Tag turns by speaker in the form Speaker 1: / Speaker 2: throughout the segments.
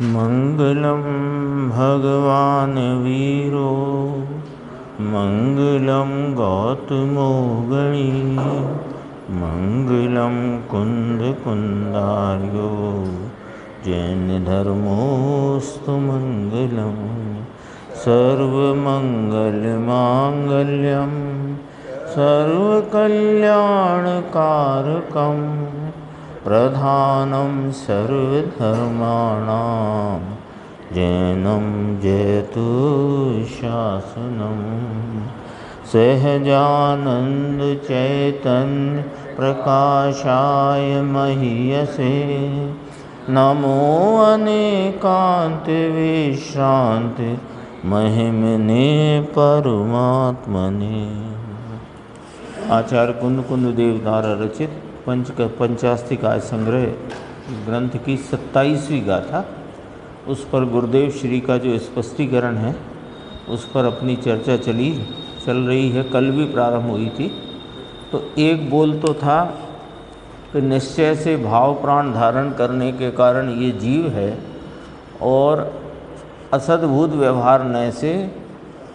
Speaker 1: मंगलम भगवान वीरो मंगलम गौतमो गणी मंगलम कुंद कुंदार्यो जैन धर्मोस्तु मंगलम सर्वमंगल मांगल्यम सर्वकल्याणकारकम प्रधानं सर्वधर्माणां जैनं जयतु शासनं सहजानंद चैतन्य प्रकाशाय महीयसे नमो अनेकांत विश्रांति महिमने परमात्मने। आचार्य कुंद कुंद देव द्वारा रचित पंचास्तिकाय संग्रह ग्रंथ की 27वीं गाथा, उस पर गुरुदेव श्री का जो स्पष्टीकरण है उस पर अपनी चर्चा चल रही है। कल भी प्रारंभ हुई थी। तो एक बोल तो था कि निश्चय से भाव प्राण धारण करने के कारण ये जीव है, और असद्भूत व्यवहार न से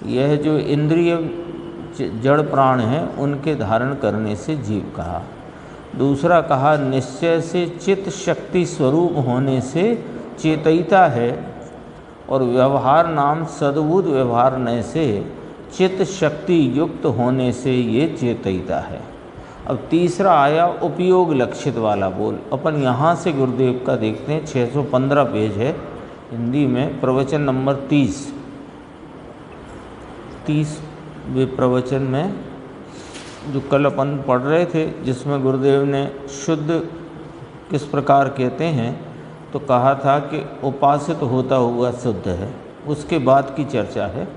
Speaker 1: यह जो इंद्रिय जड़ प्राण हैं उनके धारण करने से जीव कहा। दूसरा कहा निश्चय से चित्त शक्ति स्वरूप होने से चेतयिता है, और व्यवहार नाम सद्भूत व्यवहार न से चित्त शक्ति युक्त होने से ये चेतयिता है। अब तीसरा आया उपयोग लक्षित वाला बोल। अपन यहाँ से गुरुदेव का देखते हैं, 615 पेज है हिंदी में, प्रवचन नंबर 30 प्रवचन में जो कल अपन पढ़ रहे थे, जिसमें गुरुदेव ने शुद्ध किस प्रकार कहते हैं तो कहा था कि उपासित होता हुआ शुद्ध है। उसके बाद की चर्चा है।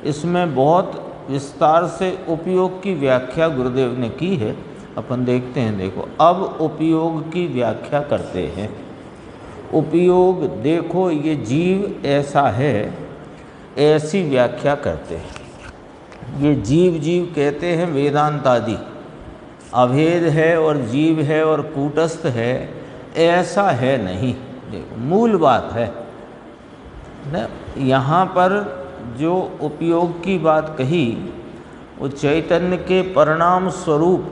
Speaker 1: इसमें बहुत विस्तार से उपयोग की व्याख्या गुरुदेव ने की है। अपन देखते हैं। देखो, अब उपयोग की व्याख्या करते हैं। उपयोग देखो, ये जीव ऐसा है, ऐसी व्याख्या करते हैं। ये जीव कहते हैं वेदांत आदि, अभेद है और जीव है और कूटस्थ है, ऐसा है नहीं। देखो, मूल बात है ना। यहाँ पर जो उपयोग की बात कही वो चैतन्य के परिणाम स्वरूप,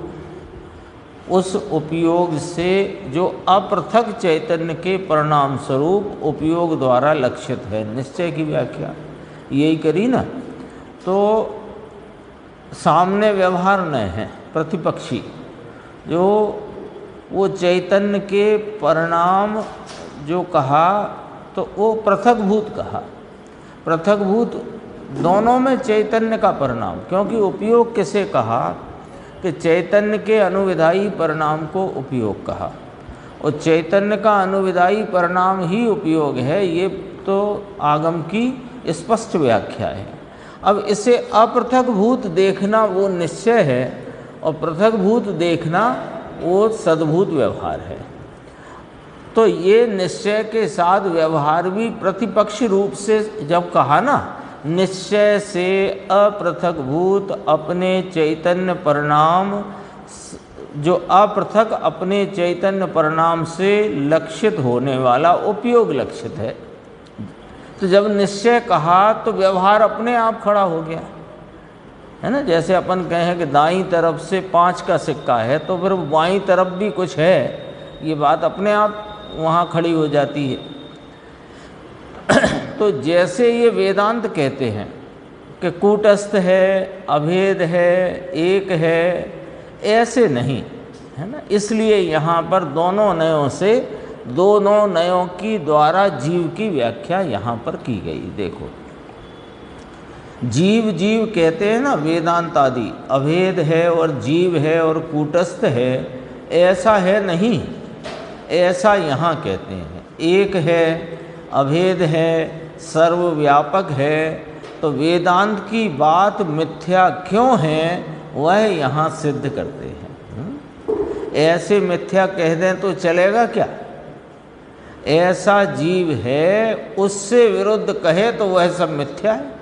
Speaker 1: उस उपयोग से जो अपृथक चैतन्य के परिणाम स्वरूप उपयोग द्वारा लक्षित है। निश्चय की व्याख्या यही करी ना। तो सामने व्यवहार न है, प्रतिपक्षी जो वो चैतन्य के परिणाम जो कहा तो वो पृथकभूत कहा। पृथकभूत दोनों में चैतन्य का परिणाम, क्योंकि उपयोग किसे कहा कि चैतन्य के अनुविधायी परिणाम को उपयोग कहा, और चैतन्य का अनुविधायी परिणाम ही उपयोग है। ये तो आगम की स्पष्ट व्याख्या है। अब इसे अपृथकभूत देखना वो निश्चय है, और पृथकभूत देखना वो सद्भूत व्यवहार है। तो ये निश्चय के साथ व्यवहार भी प्रतिपक्ष रूप से जब कहा ना, निश्चय से अपृथकभूत अपने चैतन्य परिणाम, जो अपृथक अपने चैतन्य परिणाम से लक्षित होने वाला उपयोग लक्षित है। तो जब निश्चय कहा तो व्यवहार अपने आप खड़ा हो गया, है ना। जैसे अपन कहें कि दाईं तरफ से 5 का सिक्का है, तो फिर बाईं तरफ भी कुछ है, ये बात अपने आप वहाँ खड़ी हो जाती है। तो जैसे ये वेदांत कहते हैं कि कूटस्थ है, अभेद है, एक है, ऐसे नहीं, है ना। इसलिए यहाँ पर दोनों नयों की द्वारा जीव की व्याख्या यहाँ पर की गई। देखो, जीव कहते हैं ना वेदांत आदि, अभेद है और जीव है और कूटस्थ है, ऐसा है नहीं, ऐसा यहाँ कहते हैं। एक है, अभेद है, सर्वव्यापक है। तो वेदांत की बात मिथ्या क्यों है वह यहाँ सिद्ध करते हैं। ऐसे मिथ्या कह दें तो चलेगा क्या? ऐसा जीव है, उससे विरुद्ध कहे तो वह सब मिथ्या है।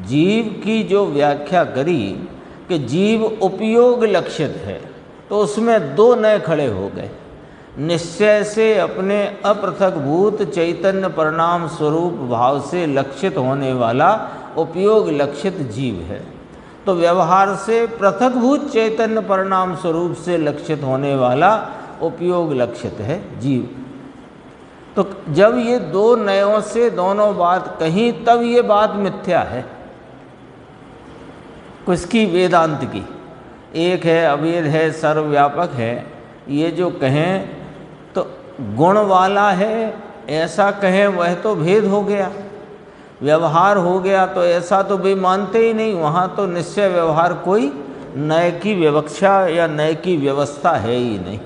Speaker 1: जीव की जो व्याख्या करी कि जीव उपयोग लक्षित है, तो उसमें 2 नए खड़े हो गए। निश्चय से अपने अपृथक भूत चैतन्य परिणाम स्वरूप भाव से लक्षित होने वाला उपयोग लक्षित जीव है। तो व्यवहार से पृथकभूत चैतन्य परिणाम स्वरूप से लक्षित होने वाला उपयोग लक्षित है जीव। तो जब ये दो नयों से दोनों बात कहीं, तब ये बात मिथ्या है किसकी? वेदांत की। एक है अभेद है, सर्वव्यापक है, ये जो कहें तो गुण वाला है ऐसा कहें, वह तो भेद हो गया। व्यवहार हो गया तो ऐसा तो वे मानते ही नहीं, वहाँ तो निश्चय व्यवहार कोई नय की विवक्षा या नय की व्यवस्था है ही नहीं।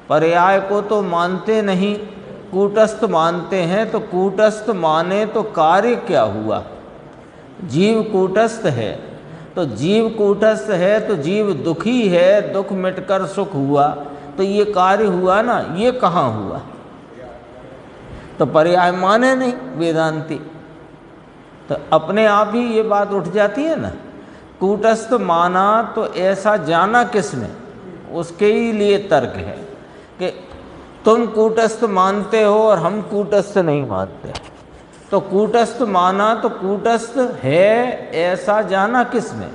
Speaker 1: पर्याय को तो मानते नहीं, कूटस्थ मानते हैं। तो कूटस्थ माने तो कार्य क्या हुआ? जीव कूटस्थ है, तो जीव कूटस्थ है तो जीव दुखी है, दुख मिटकर सुख हुआ, तो ये कार्य हुआ ना, ये कहाँ हुआ? तो पर्याय माने नहीं वेदांती, तो अपने आप ही ये बात उठ जाती है ना। कूटस्थ माना तो ऐसा जाना किसने? उसके ही लिए तर्क है कि तुम कूटस्थ मानते हो और हम कूटस्थ नहीं मानते। तो कूटस्थ माना तो कूटस्थ है ऐसा जाना किसने?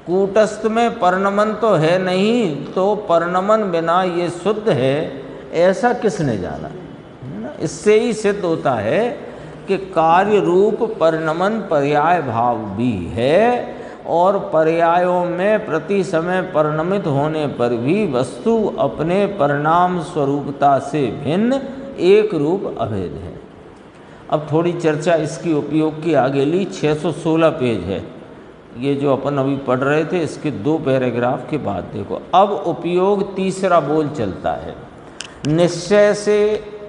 Speaker 1: कूटस्थ में परिणमन तो है नहीं, तो परिणमन बिना ये शुद्ध है ऐसा किसने जाना? इससे ही सिद्ध होता है कि कार्य रूप परिणमन पर्याय भाव भी है, और पर्यायों में प्रति समय परिणमित होने पर भी वस्तु अपने परिणाम स्वरूपता से भिन्न एक रूप अभेद है। अब थोड़ी चर्चा इसकी उपयोग की आगे ली। 616 पेज है ये जो अपन अभी पढ़ रहे थे, इसके 2 पैराग्राफ के बाद देखो। अब उपयोग तीसरा बोल चलता है। निश्चय से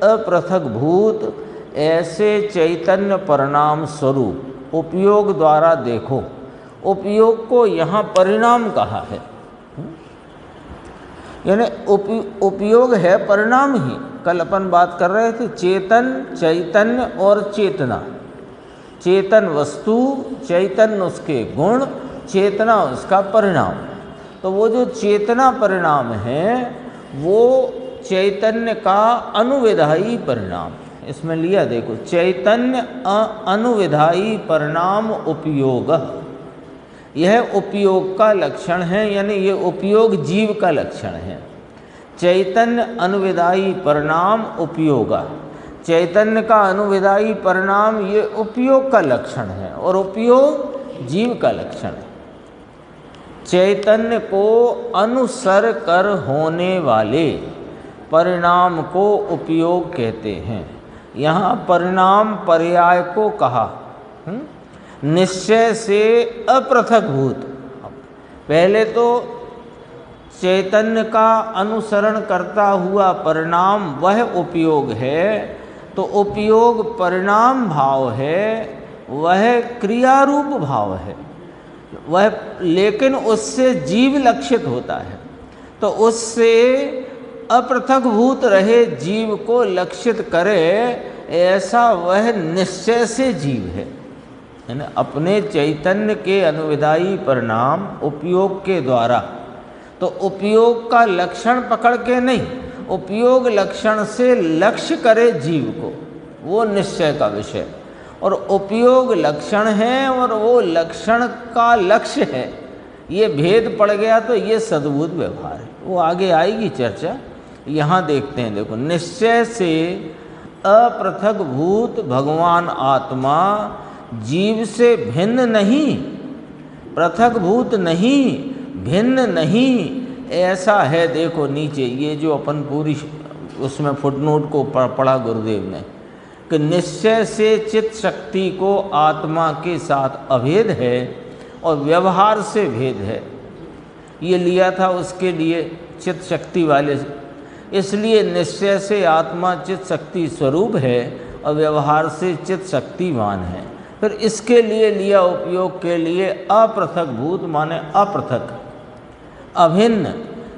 Speaker 1: अपृथक भूत ऐसे चैतन्य परिणाम स्वरूप। उपयोग द्वारा देखो, उपयोग को यहाँ परिणाम कहा है, यानी उपयोग है परिणाम ही। कल अपन बात कर रहे थे चेतन, चैतन्य और चेतना। चेतन वस्तु, चैतन्य उसके गुण, चेतना उसका परिणाम। तो वो जो चेतना परिणाम है वो चैतन्य का अनुविधायी परिणाम। इसमें लिया देखो, चैतन्य अनुविधायी परिणाम उपयोग, यह उपयोग का लक्षण है, यानी ये उपयोग जीव का लक्षण है। चैतन्य अनुविधायी परिणाम उपयोग, चैतन्य का अनुविधायी परिणाम ये उपयोग का लक्षण है, और उपयोग जीव का लक्षण है। चैतन्य को अनुसर कर होने वाले परिणाम को उपयोग कहते हैं। यहाँ परिणाम पर्याय को कहा। निश्चय से अपृथक भूत, पहले तो चैतन्य का अनुसरण करता हुआ परिणाम वह उपयोग है, तो उपयोग परिणाम भाव है, वह क्रियारूप भाव है वह, लेकिन उससे जीव लक्षित होता है। तो उससे अपृथक भूत रहे जीव को लक्षित करे, ऐसा वह निश्चय से जीव है। यानी अपने चैतन्य के अनुविधायी परिणाम उपयोग के द्वारा, तो उपयोग का लक्षण पकड़ के नहीं, उपयोग लक्षण से लक्ष्य करे जीव को, वो निश्चय का विषय। और उपयोग लक्षण है और वो लक्षण का लक्ष्य है, ये भेद पड़ गया तो ये सद्भूत व्यवहार है। वो आगे आएगी चर्चा, यहाँ देखते हैं। देखो, निश्चय से अपृथक भूत भगवान आत्मा जीव से भिन्न नहीं, पृथक भूत नहीं, भिन्न नहीं, ऐसा है। देखो नीचे ये जो अपन पूरी उसमें फुटनोट को पढ़ा गुरुदेव ने, कि निश्चय से चित्त शक्ति को आत्मा के साथ अभेद है और व्यवहार से भेद है। ये लिया था उसके लिए चित्त शक्ति वाले, इसलिए निश्चय से आत्मा चित्त शक्ति स्वरूप है और व्यवहार से चित्त शक्तिवान है। फिर इसके लिए लिया उपयोग के लिए अपृथक भूत माने अपृथक, अभिन्न।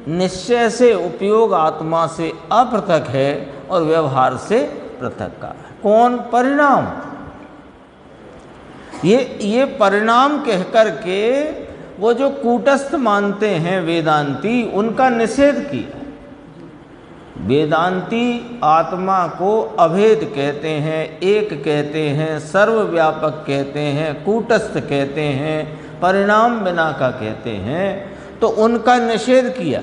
Speaker 1: निश्चय से उपयोग आत्मा से अपृथक है और व्यवहार से पृथक का है। कौन? परिणाम। ये परिणाम कह कर के वो जो कूटस्थ मानते हैं वेदांती, उनका निषेध किया। वेदांती आत्मा को अभेद कहते हैं, एक कहते हैं, सर्वव्यापक कहते हैं, कूटस्थ कहते हैं, परिणाम बिना का कहते हैं। तो उनका निषेध किया।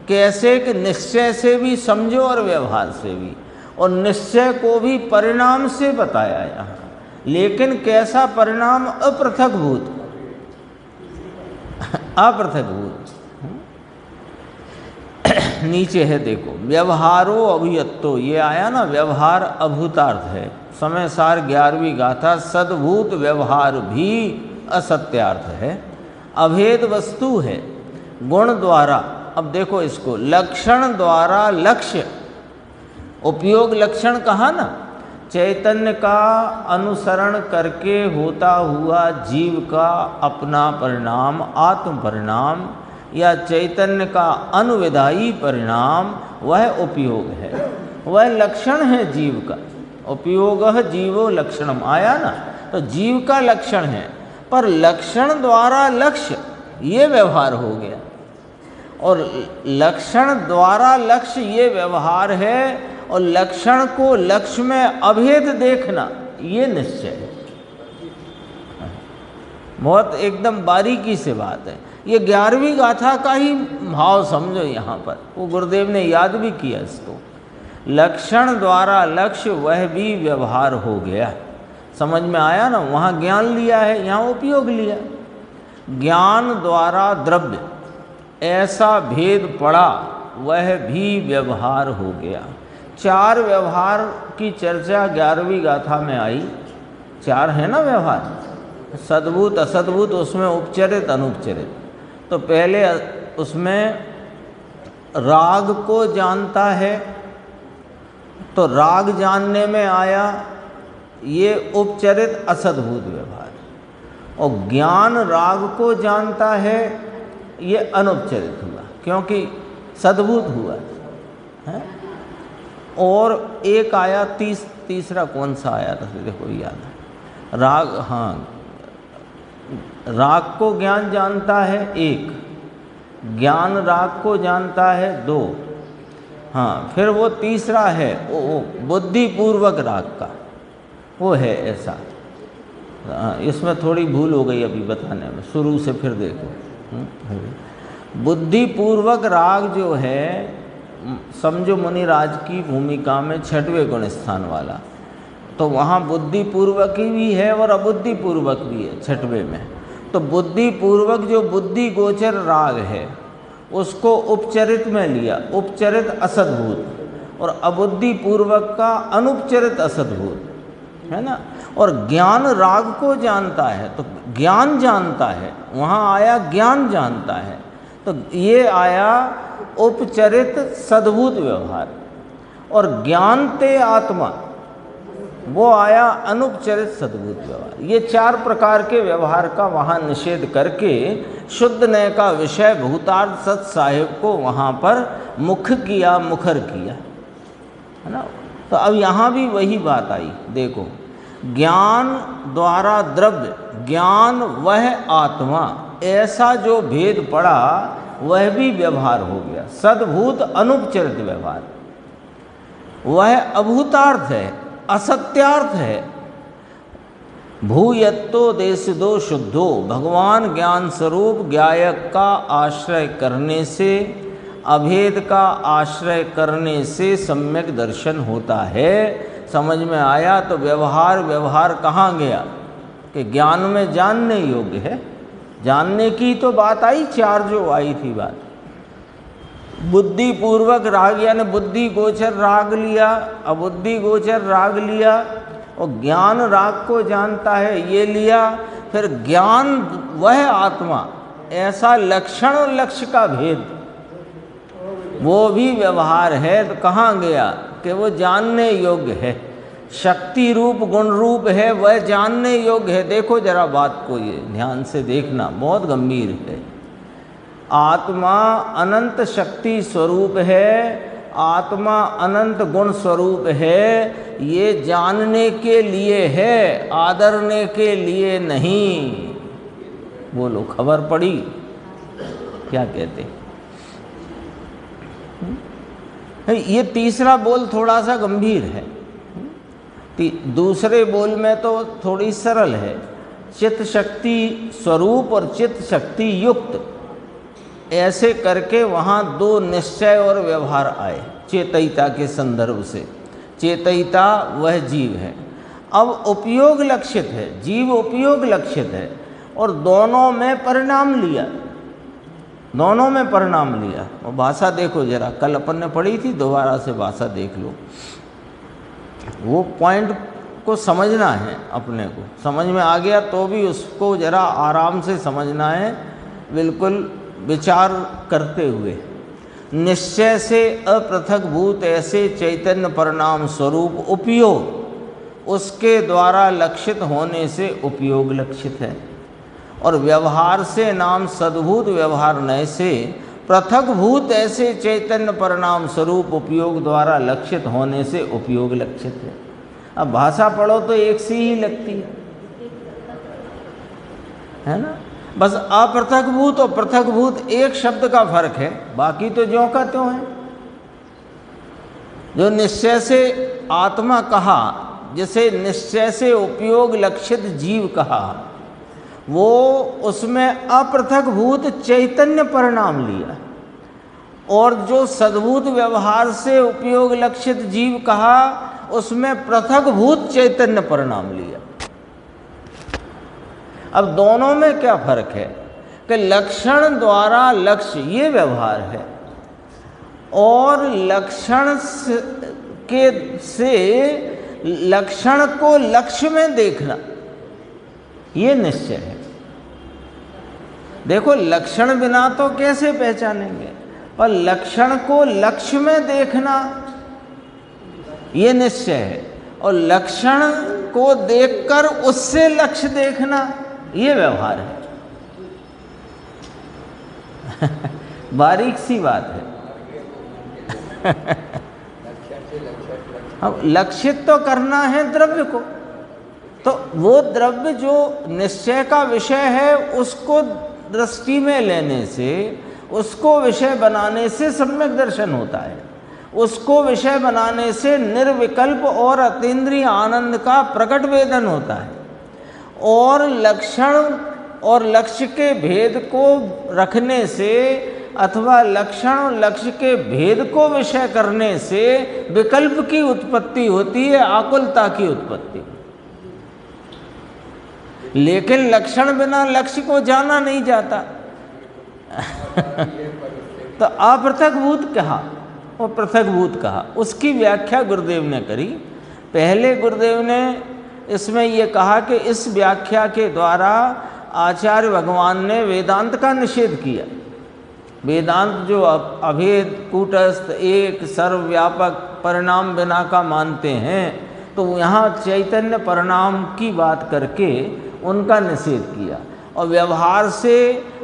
Speaker 1: कैसे कि निश्चय से भी समझो और व्यवहार से भी, और निश्चय को भी परिणाम से बताया यहाँ। लेकिन कैसा परिणाम? अपृथकभूत, अपृथकभूत। नीचे है देखो, व्यवहारो अभियत्तो, ये आया ना, व्यवहार अभूतार्थ है। समय सार 11वीं गाथा, सद्भूत व्यवहार भी असत्यार्थ है, अभेद वस्तु है। गुण द्वारा, अब देखो इसको, लक्षण द्वारा लक्ष्य, उपयोग लक्षण कहा ना, चैतन्य का अनुसरण करके होता हुआ जीव का अपना परिणाम, आत्म परिणाम, या चैतन्य का अनुविधायी परिणाम, वह उपयोग है, वह लक्षण है जीव का। उपयोग जीवो लक्षणम आया ना, तो जीव का लक्षण है। पर लक्षण द्वारा लक्ष्य, ये व्यवहार हो गया, और लक्षण द्वारा लक्ष्य ये व्यवहार है, और लक्षण को लक्ष्य में अभेद देखना ये निश्चय है। बहुत एकदम बारीकी से बात है। ये 11वीं गाथा का ही भाव समझो यहाँ पर, वो गुरुदेव ने याद भी किया इसको। लक्षण द्वारा लक्ष्य वह भी व्यवहार हो गया, समझ में आया ना। वहाँ ज्ञान लिया है, यहाँ उपयोग लिया। ज्ञान द्वारा द्रव्य ऐसा भेद पड़ा, वह भी व्यवहार हो गया। 4 व्यवहार की चर्चा 11वीं गाथा में आई। 4 है ना व्यवहार, सद्भूत असद्भूत, उसमें उपचरित अनुपचरित। तो पहले उसमें राग को जानता है, तो राग जानने में आया ये उपचरित असद्भूत व्यवहार, और ज्ञान राग को जानता है, ये अनुपचरित हुआ, क्योंकि सद्भूत हुआ है। और एक आया तीसरा कौन सा आया था देखो, याद है, राग, हाँ, राग को ज्ञान जानता है 1, ज्ञान राग को जानता है 2, हाँ, फिर वो तीसरा है वो बुद्धिपूर्वक राग का, वो है ऐसा। इसमें थोड़ी भूल हो गई अभी बताने में, शुरू से फिर देखो। बुद्धिपूर्वक राग जो है, समझो मुनिराज की भूमिका में 6वें गुण स्थान वाला, तो वहाँ बुद्धिपूर्वक ही भी है और अबुद्धिपूर्वक भी है 6वें में। तो बुद्धिपूर्वक जो बुद्धि गोचर राग है, उसको उपचरित में लिया, उपचरित असद्भूत, और अबुद्धिपूर्वक का अनुपचरित असद्भूत, है ना। और ज्ञान राग को जानता है, तो ज्ञान जानता है, वहाँ आया ज्ञान जानता है, तो ये आया उपचरित सद्भूत व्यवहार। और ज्ञानते आत्मा, वो आया अनुपचरित सद्भूत व्यवहार। ये 4 प्रकार के व्यवहार का वहाँ निषेध करके शुद्ध नय का विषय भूतार्थ सत साहिब को वहाँ पर मुख किया, मुखर किया, है ना। तो अब यहाँ भी वही बात आई, देखो, ज्ञान द्वारा द्रव्य, ज्ञान वह आत्मा, ऐसा जो भेद पड़ा, वह भी व्यवहार हो गया, सद्भूत अनुपचरित व्यवहार। वह अभूतार्थ है, असत्यार्थ है। भूयत्तो देशदो शुद्धो, भगवान ज्ञान स्वरूप ज्ञायक का आश्रय करने से, अभेद का आश्रय करने से सम्यक दर्शन होता है। समझ में आया। तो व्यवहार कहाँ गया कि ज्ञान में जानने योग्य है। जानने की तो बात आई, 4 जो आई थी बात। बुद्धि पूर्वक राग यानी बुद्धि गोचर राग लिया, अबुद्धि गोचर राग लिया, और ज्ञान राग को जानता है ये लिया। फिर ज्ञान वह आत्मा, ऐसा लक्षण और लक्ष्य का भेद, वो भी व्यवहार है। तो कहाँ गया कि वो जानने योग्य है, शक्ति रूप गुण रूप है, वह जानने योग्य है। देखो जरा बात को ये ध्यान से देखना, बहुत गंभीर है। आत्मा अनंत शक्ति स्वरूप है, आत्मा अनंत गुण स्वरूप है, ये जानने के लिए है, आदरने के लिए नहीं। बोलो खबर पड़ी क्या कहते? ये तीसरा बोल थोड़ा सा गंभीर है, दूसरे बोल में तो थोड़ी सरल है। चित्त शक्ति स्वरूप और चित्त शक्ति युक्त, ऐसे करके वहाँ दो निश्चय और व्यवहार आए चेतयिता के संदर्भ से। चेतयिता वह जीव है, अब उपयोग लक्षित है, जीव उपयोग लक्षित है, और दोनों में परिणाम लिया, दोनों में परिणाम लिया। वो भाषा देखो जरा, कल अपन ने पढ़ी थी, दोबारा से भाषा देख लो। वो पॉइंट को समझना है, अपने को समझ में आ गया तो भी उसको जरा आराम से समझना है, बिल्कुल विचार करते हुए। निश्चय से अपृथक भूत ऐसे चैतन्य परिणाम स्वरूप उपयोग, उसके द्वारा लक्षित होने से उपयोग लक्षित है, और व्यवहार से नाम सद्भूत व्यवहार नय से पृथक भूत ऐसे चैतन्य परिणाम स्वरूप उपयोग द्वारा लक्षित होने से उपयोग लक्षित है। अब भाषा पढ़ो तो एक सी ही लगती है ना, बस अपृथकभूत और पृथकभूत एक शब्द का फर्क है, बाकी तो ज्यों का त्यों है। जो निश्चय से आत्मा कहा, जिसे निश्चय से उपयोग लक्षित जीव कहा, वो उसमें अपृथकभूत चैतन्य परिणाम लिया, और जो सद्भूत व्यवहार से उपयोग लक्षित जीव कहा, उसमें पृथकभूत चैतन्य परिणाम लिया। अब दोनों में क्या फर्क है कि लक्षण द्वारा लक्ष्य ये व्यवहार है, और लक्षण से लक्षण को लक्ष्य में देखना ये निश्चय है। देखो लक्षण बिना तो कैसे पहचानेंगे, और लक्षण को लक्ष्य में देखना ये निश्चय है, और लक्षण को देखकर उससे लक्ष्य देखना ये व्यवहार है। बारीक सी बात है। अब लक्षित तो करना है द्रव्य को, तो वो द्रव्य जो निश्चय का विषय है उसको दृष्टि में लेने से, उसको विषय बनाने से सम्यक दर्शन होता है। उसको विषय बनाने से निर्विकल्प और अतीन्द्रिय आनंद का प्रकट वेदन होता है, और लक्षण और लक्ष्य के भेद को रखने से अथवा लक्षण और लक्ष्य के भेद को विषय करने से विकल्प की उत्पत्ति होती है, आकुलता की उत्पत्ति। लेकिन लक्षण बिना लक्ष्य को जाना नहीं जाता। तो अपृथकभूत कहा और पृथकभूत कहा, उसकी व्याख्या गुरुदेव ने करी। पहले गुरुदेव ने इसमें ये कहा कि इस व्याख्या के द्वारा आचार्य भगवान ने वेदांत का निषेध किया। वेदांत जो अभेद, कूटस्थ, एक, सर्वव्यापक, परिणाम बिना का मानते हैं, तो यहाँ चैतन्य परिणाम की बात करके उनका निषेध किया, और व्यवहार से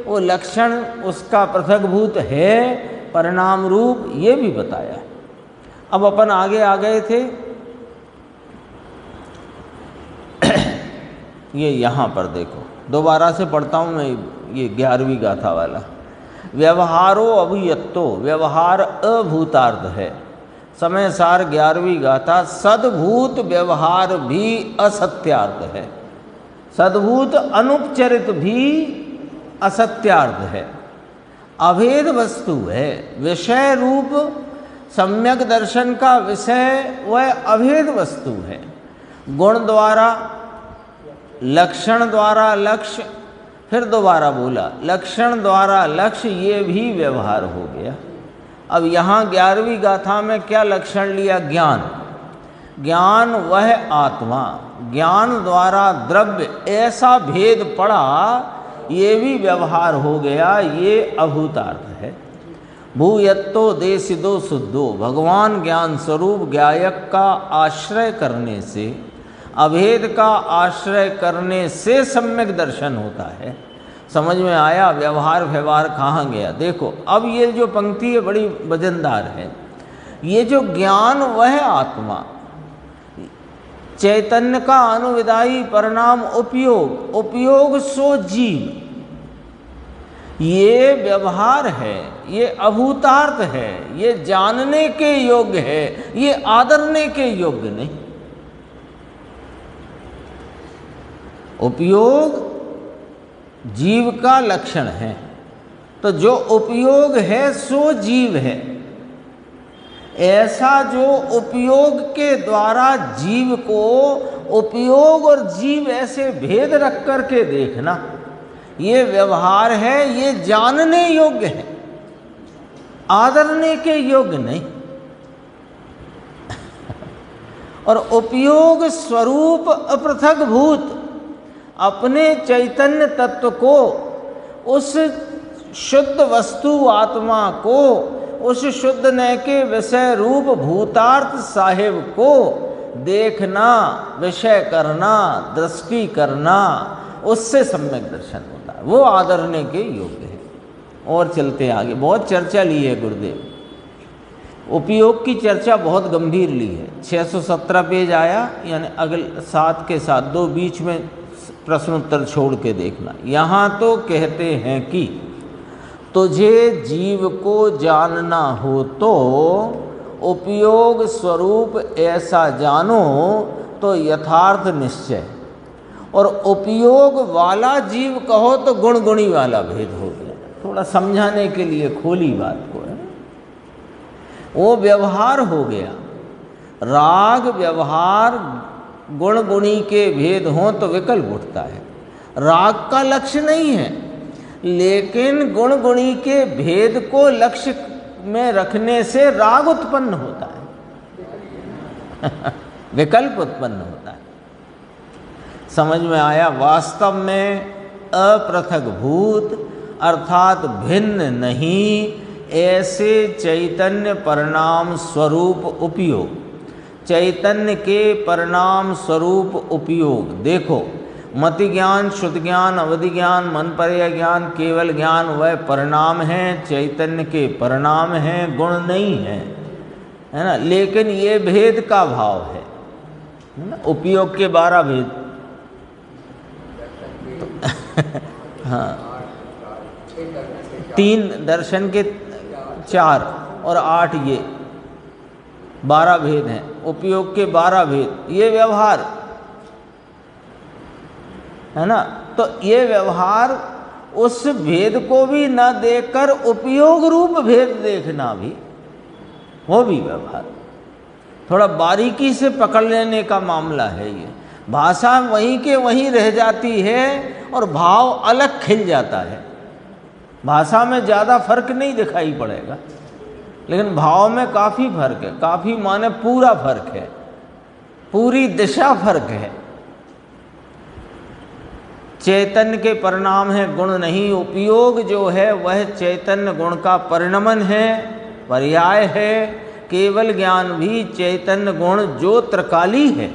Speaker 1: वो लक्षण उसका पृथकभूत है, परिणाम रूप, ये भी बताया। अब अपन आगे आ गए थे, ये यहाँ पर देखो, दोबारा से पढ़ता हूँ मैं, ये 11वीं गाथा वाला। व्यवहारो अभियत्तो, व्यवहार अभूतार्थ है। समय सार 11वीं गाथा। सद्भूत व्यवहार भी असत्यार्थ है, सद्भूत अनुपचरित भी असत्यार्थ है, अभेद वस्तु है। विषय रूप सम्यक दर्शन का विषय वह अभेद वस्तु है। गुण द्वारा, लक्षण द्वारा लक्ष्य, फिर दोबारा बोला लक्षण द्वारा लक्ष्य, ये भी व्यवहार हो गया। अब यहाँ 11वीं गाथा में क्या लक्षण लिया? ज्ञान। ज्ञान वह आत्मा, ज्ञान द्वारा द्रव्य, ऐसा भेद पड़ा, ये भी व्यवहार हो गया, ये अभूतार्थ है। भूयत्तो देशिदो शुद्धो, भगवान ज्ञान स्वरूप ज्ञायक का आश्रय करने से, अभेद का आश्रय करने से सम्यक दर्शन होता है। समझ में आया? व्यवहार व्यवहार कहाँ गया? देखो अब ये जो पंक्ति है बड़ी वजनदार है। ये जो ज्ञान वह आत्मा, चैतन्य का अनुविदायी परिणाम उपयोग, उपयोग सो जीव, ये व्यवहार है, ये अभूतार्थ है, ये जानने के योग्य है, ये आदरने के योग्य नहीं। उपयोग जीव का लक्षण है, तो जो उपयोग है सो जीव है। ऐसा जो उपयोग के द्वारा जीव को उपयोग और जीव ऐसे भेद रख करके देखना, ये व्यवहार है, ये जानने योग्य है, आदरने के योग्य नहीं। और उपयोग स्वरूप अपृथक भूत, अपने चैतन्य तत्व को, उस शुद्ध वस्तु आत्मा को, उस शुद्ध न के विषय रूप भूतार्थ साहिब को देखना, विषय करना, दृष्टि करना, उससे सम्यक दर्शन होता है, वो आदरने के योग्य है। और चलते आगे, बहुत चर्चा ली है गुरुदेव, उपयोग की चर्चा बहुत गंभीर ली है। 617 पेज आया, यानी अगले 7 के साथ 2 बीच में प्रश्न उत्तर छोड़ के देखना। यहाँ तो कहते हैं कि तुझे जीव को जानना हो तो उपयोग स्वरूप ऐसा जानो तो यथार्थ निश्चय, और उपयोग वाला जीव कहो तो गुण गुणी वाला भेद हो गया। थोड़ा समझाने के लिए खोली बात को है, वो व्यवहार हो गया। राग व्यवहार गुण गुणी के भेद हों तो विकल्प उठता है, राग का लक्ष्य नहीं है, लेकिन गुण गुणी के भेद को लक्ष्य में रखने से राग उत्पन्न होता है विकल्प उत्पन्न होता है। समझ में आया? वास्तव में अपृथक भूत अर्थात भिन्न नहीं, ऐसे चैतन्य परिणाम स्वरूप उपयोग, चैतन्य के परिणाम स्वरूप उपयोग। देखो, मति ज्ञान, शुद्ध ज्ञान, अवधि ज्ञान, मन पर्याय ज्ञान, केवल ज्ञान वह परिणाम हैं, चैतन्य के परिणाम हैं, गुण नहीं है ना। लेकिन ये भेद का भाव है ना, उपयोग के 12 भेद हाँ, 3 दर्शन के 4 और 8 ये 12 भेद हैं, उपयोग के 12 भेद, ये व्यवहार है ना। तो ये व्यवहार उस भेद को भी न देखकर उपयोग रूप भेद देखना भी, वो भी व्यवहार थोड़ा बारीकी से पकड़ लेने का मामला है। ये भाषा वहीं के वहीं रह जाती है और भाव अलग खिल जाता है। भाषा में ज़्यादा फर्क नहीं दिखाई पड़ेगा, लेकिन भाव में काफ़ी फर्क है। काफ़ी माने पूरा फर्क है, पूरी दिशा फर्क है। चैतन्य के परिणाम है, गुण नहीं। उपयोग जो है वह चैतन्य गुण का परिणमन है, पर्याय है। केवल ज्ञान भी चैतन्य गुण जो त्रिकाली है,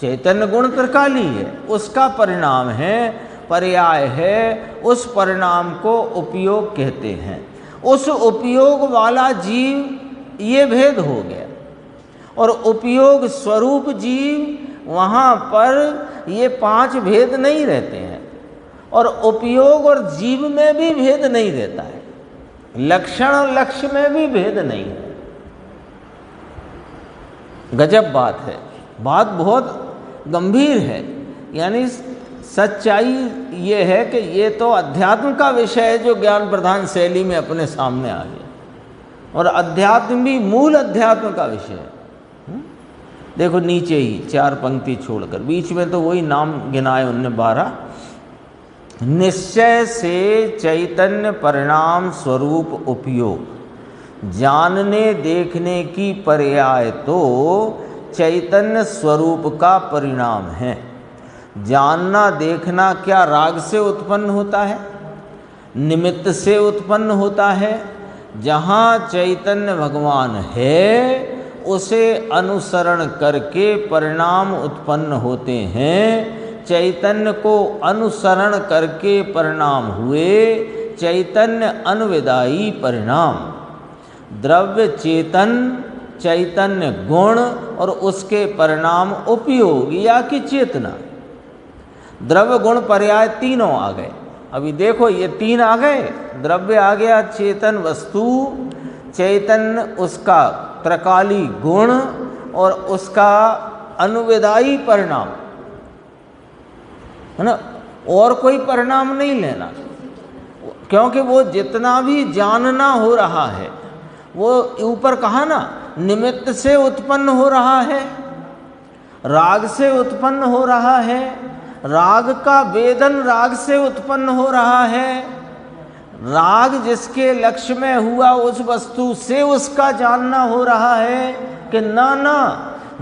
Speaker 1: चैतन्य गुण त्रिकाली है, उसका परिणाम है, पर्याय है। उस परिणाम को उपयोग कहते हैं। उस उपयोग वाला जीव ये भेद हो गया, और उपयोग स्वरूप जीव वहाँ पर ये 5 भेद नहीं रहते हैं, और उपयोग और जीव में भी भेद नहीं रहता है, लक्षण और लक्ष्य में भी भेद नहीं है। गजब बात है, बात बहुत गंभीर है। यानी सच्चाई ये है कि ये तो अध्यात्म का विषय है जो ज्ञान प्रधान शैली में अपने सामने आ गया, और अध्यात्म भी मूल अध्यात्म का विषय है। देखो नीचे ही 4 पंक्ति छोड़कर, बीच में तो वही नाम गिनाए उनने 12। निश्चय से चैतन्य परिणाम स्वरूप उपयोग, जानने देखने की पर्याय तो चैतन्य स्वरूप का परिणाम है। जानना देखना क्या राग से उत्पन्न होता है? निमित्त से उत्पन्न होता है। जहाँ चैतन्य भगवान है उसे अनुसरण करके परिणाम उत्पन्न होते हैं। चैतन्य को अनुसरण करके परिणाम हुए, चैतन्य अनुविदायी परिणाम। द्रव्य चेतन, चैतन्य गुण और उसके परिणाम उपयोग या कि चेतना। द्रव्य गुण पर्याय तीनों आ गए। अभी देखो ये तीन आ गए, द्रव्य आ गया, चेतन वस्तु, चैतन्य उसका त्रकाली गुण और उसका अनुविदायी परिणाम, है ना। और कोई परिणाम नहीं लेना, क्योंकि वो जितना भी जानना हो रहा है वो ऊपर कहा ना, निमित्त से उत्पन्न हो रहा है, राग से उत्पन्न हो रहा है, राग का वेदन राग से उत्पन्न हो रहा है, राग जिसके लक्ष्य में हुआ उस वस्तु से उसका जानना हो रहा है कि ना ना,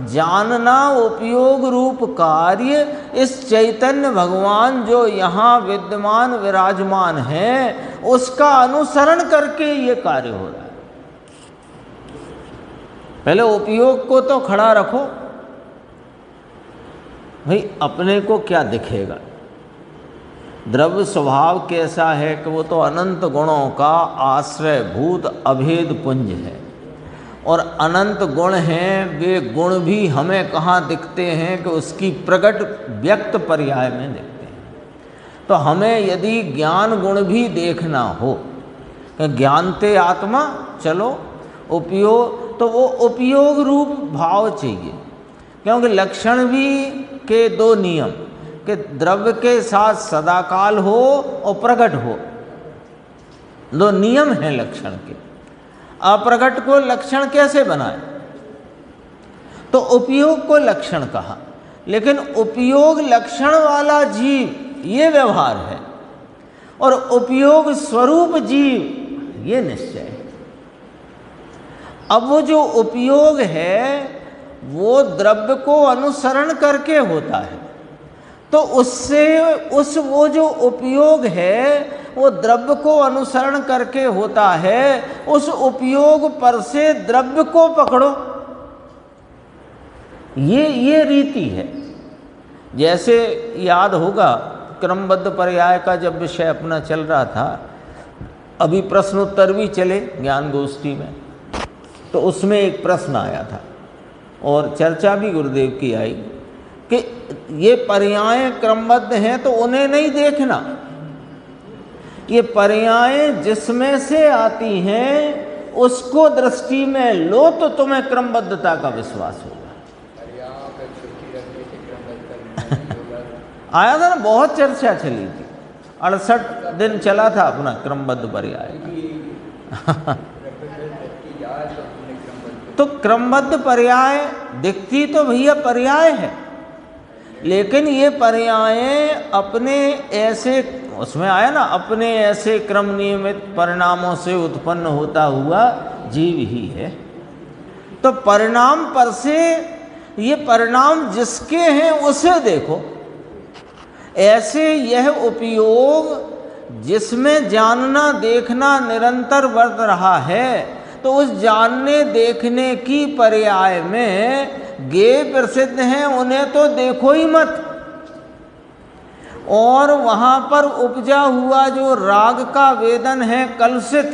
Speaker 1: जानना उपयोग रूप कार्य इस चैतन्य भगवान जो यहाँ विद्यमान विराजमान है उसका अनुसरण करके ये कार्य हो रहा है। पहले उपयोग को तो खड़ा रखो भाई, अपने को क्या दिखेगा। द्रव्य स्वभाव कैसा है कि वो तो अनंत गुणों का आश्रयभूत अभेद पुंज है, और अनंत गुण हैं, वे गुण भी हमें कहाँ दिखते हैं कि उसकी प्रकट व्यक्त पर्याय में दिखते हैं। तो हमें यदि ज्ञान गुण भी देखना हो कि ज्ञानते आत्मा, चलो उपयोग, तो वो उपयोग रूप भाव चाहिए, क्योंकि लक्षण भी के दो नियम कि द्रव्य के साथ सदाकाल हो और प्रकट हो, दो नियम हैं लक्षण के। अप्रकट को लक्षण कैसे बनाए, तो उपयोग को लक्षण कहा, लेकिन उपयोग लक्षण वाला जीव ये व्यवहार है, और उपयोग स्वरूप जीव ये निश्चय है। अब वो जो उपयोग है वो द्रव्य को अनुसरण करके होता है, तो उससे वो जो उपयोग है वो द्रव्य को अनुसरण करके होता है, उस उपयोग पर से द्रव्य को पकड़ो, ये रीति है। जैसे याद होगा क्रमबद्ध पर्याय का जब विषय अपना चल रहा था, अभी प्रश्नोत्तर भी चले ज्ञान गोष्ठी में, तो उसमें एक प्रश्न आया था और चर्चा भी गुरुदेव की आई कि ये पर्याय क्रमबद्ध हैं तो उन्हें नहीं देखना, ये पर्याय जिसमें से आती हैं उसको दृष्टि में लो तो तुम्हें क्रमबद्धता का विश्वास होगा। आया था ना, बहुत चर्चा चली थी, 68 दिन चला था अपना क्रमबद्ध पर्याय का। तो क्रमबद्ध पर्याय दिखती तो भैया पर्याय है, लेकिन ये पर्याय अपने ऐसे, उसमें आया ना, अपने ऐसे क्रम नियमित परिणामों से उत्पन्न होता हुआ जीव ही है। तो परिणाम पर से, ये परिणाम जिसके हैं उसे देखो। ऐसे यह उपयोग जिसमें जानना देखना निरंतर वर्त रहा है, तो उस जानने देखने की पर्याय में ज्ञेय प्रसिद्ध हैं, उन्हें तो देखो ही मत, और वहाँ पर उपजा हुआ जो राग का वेदन है कलुषित,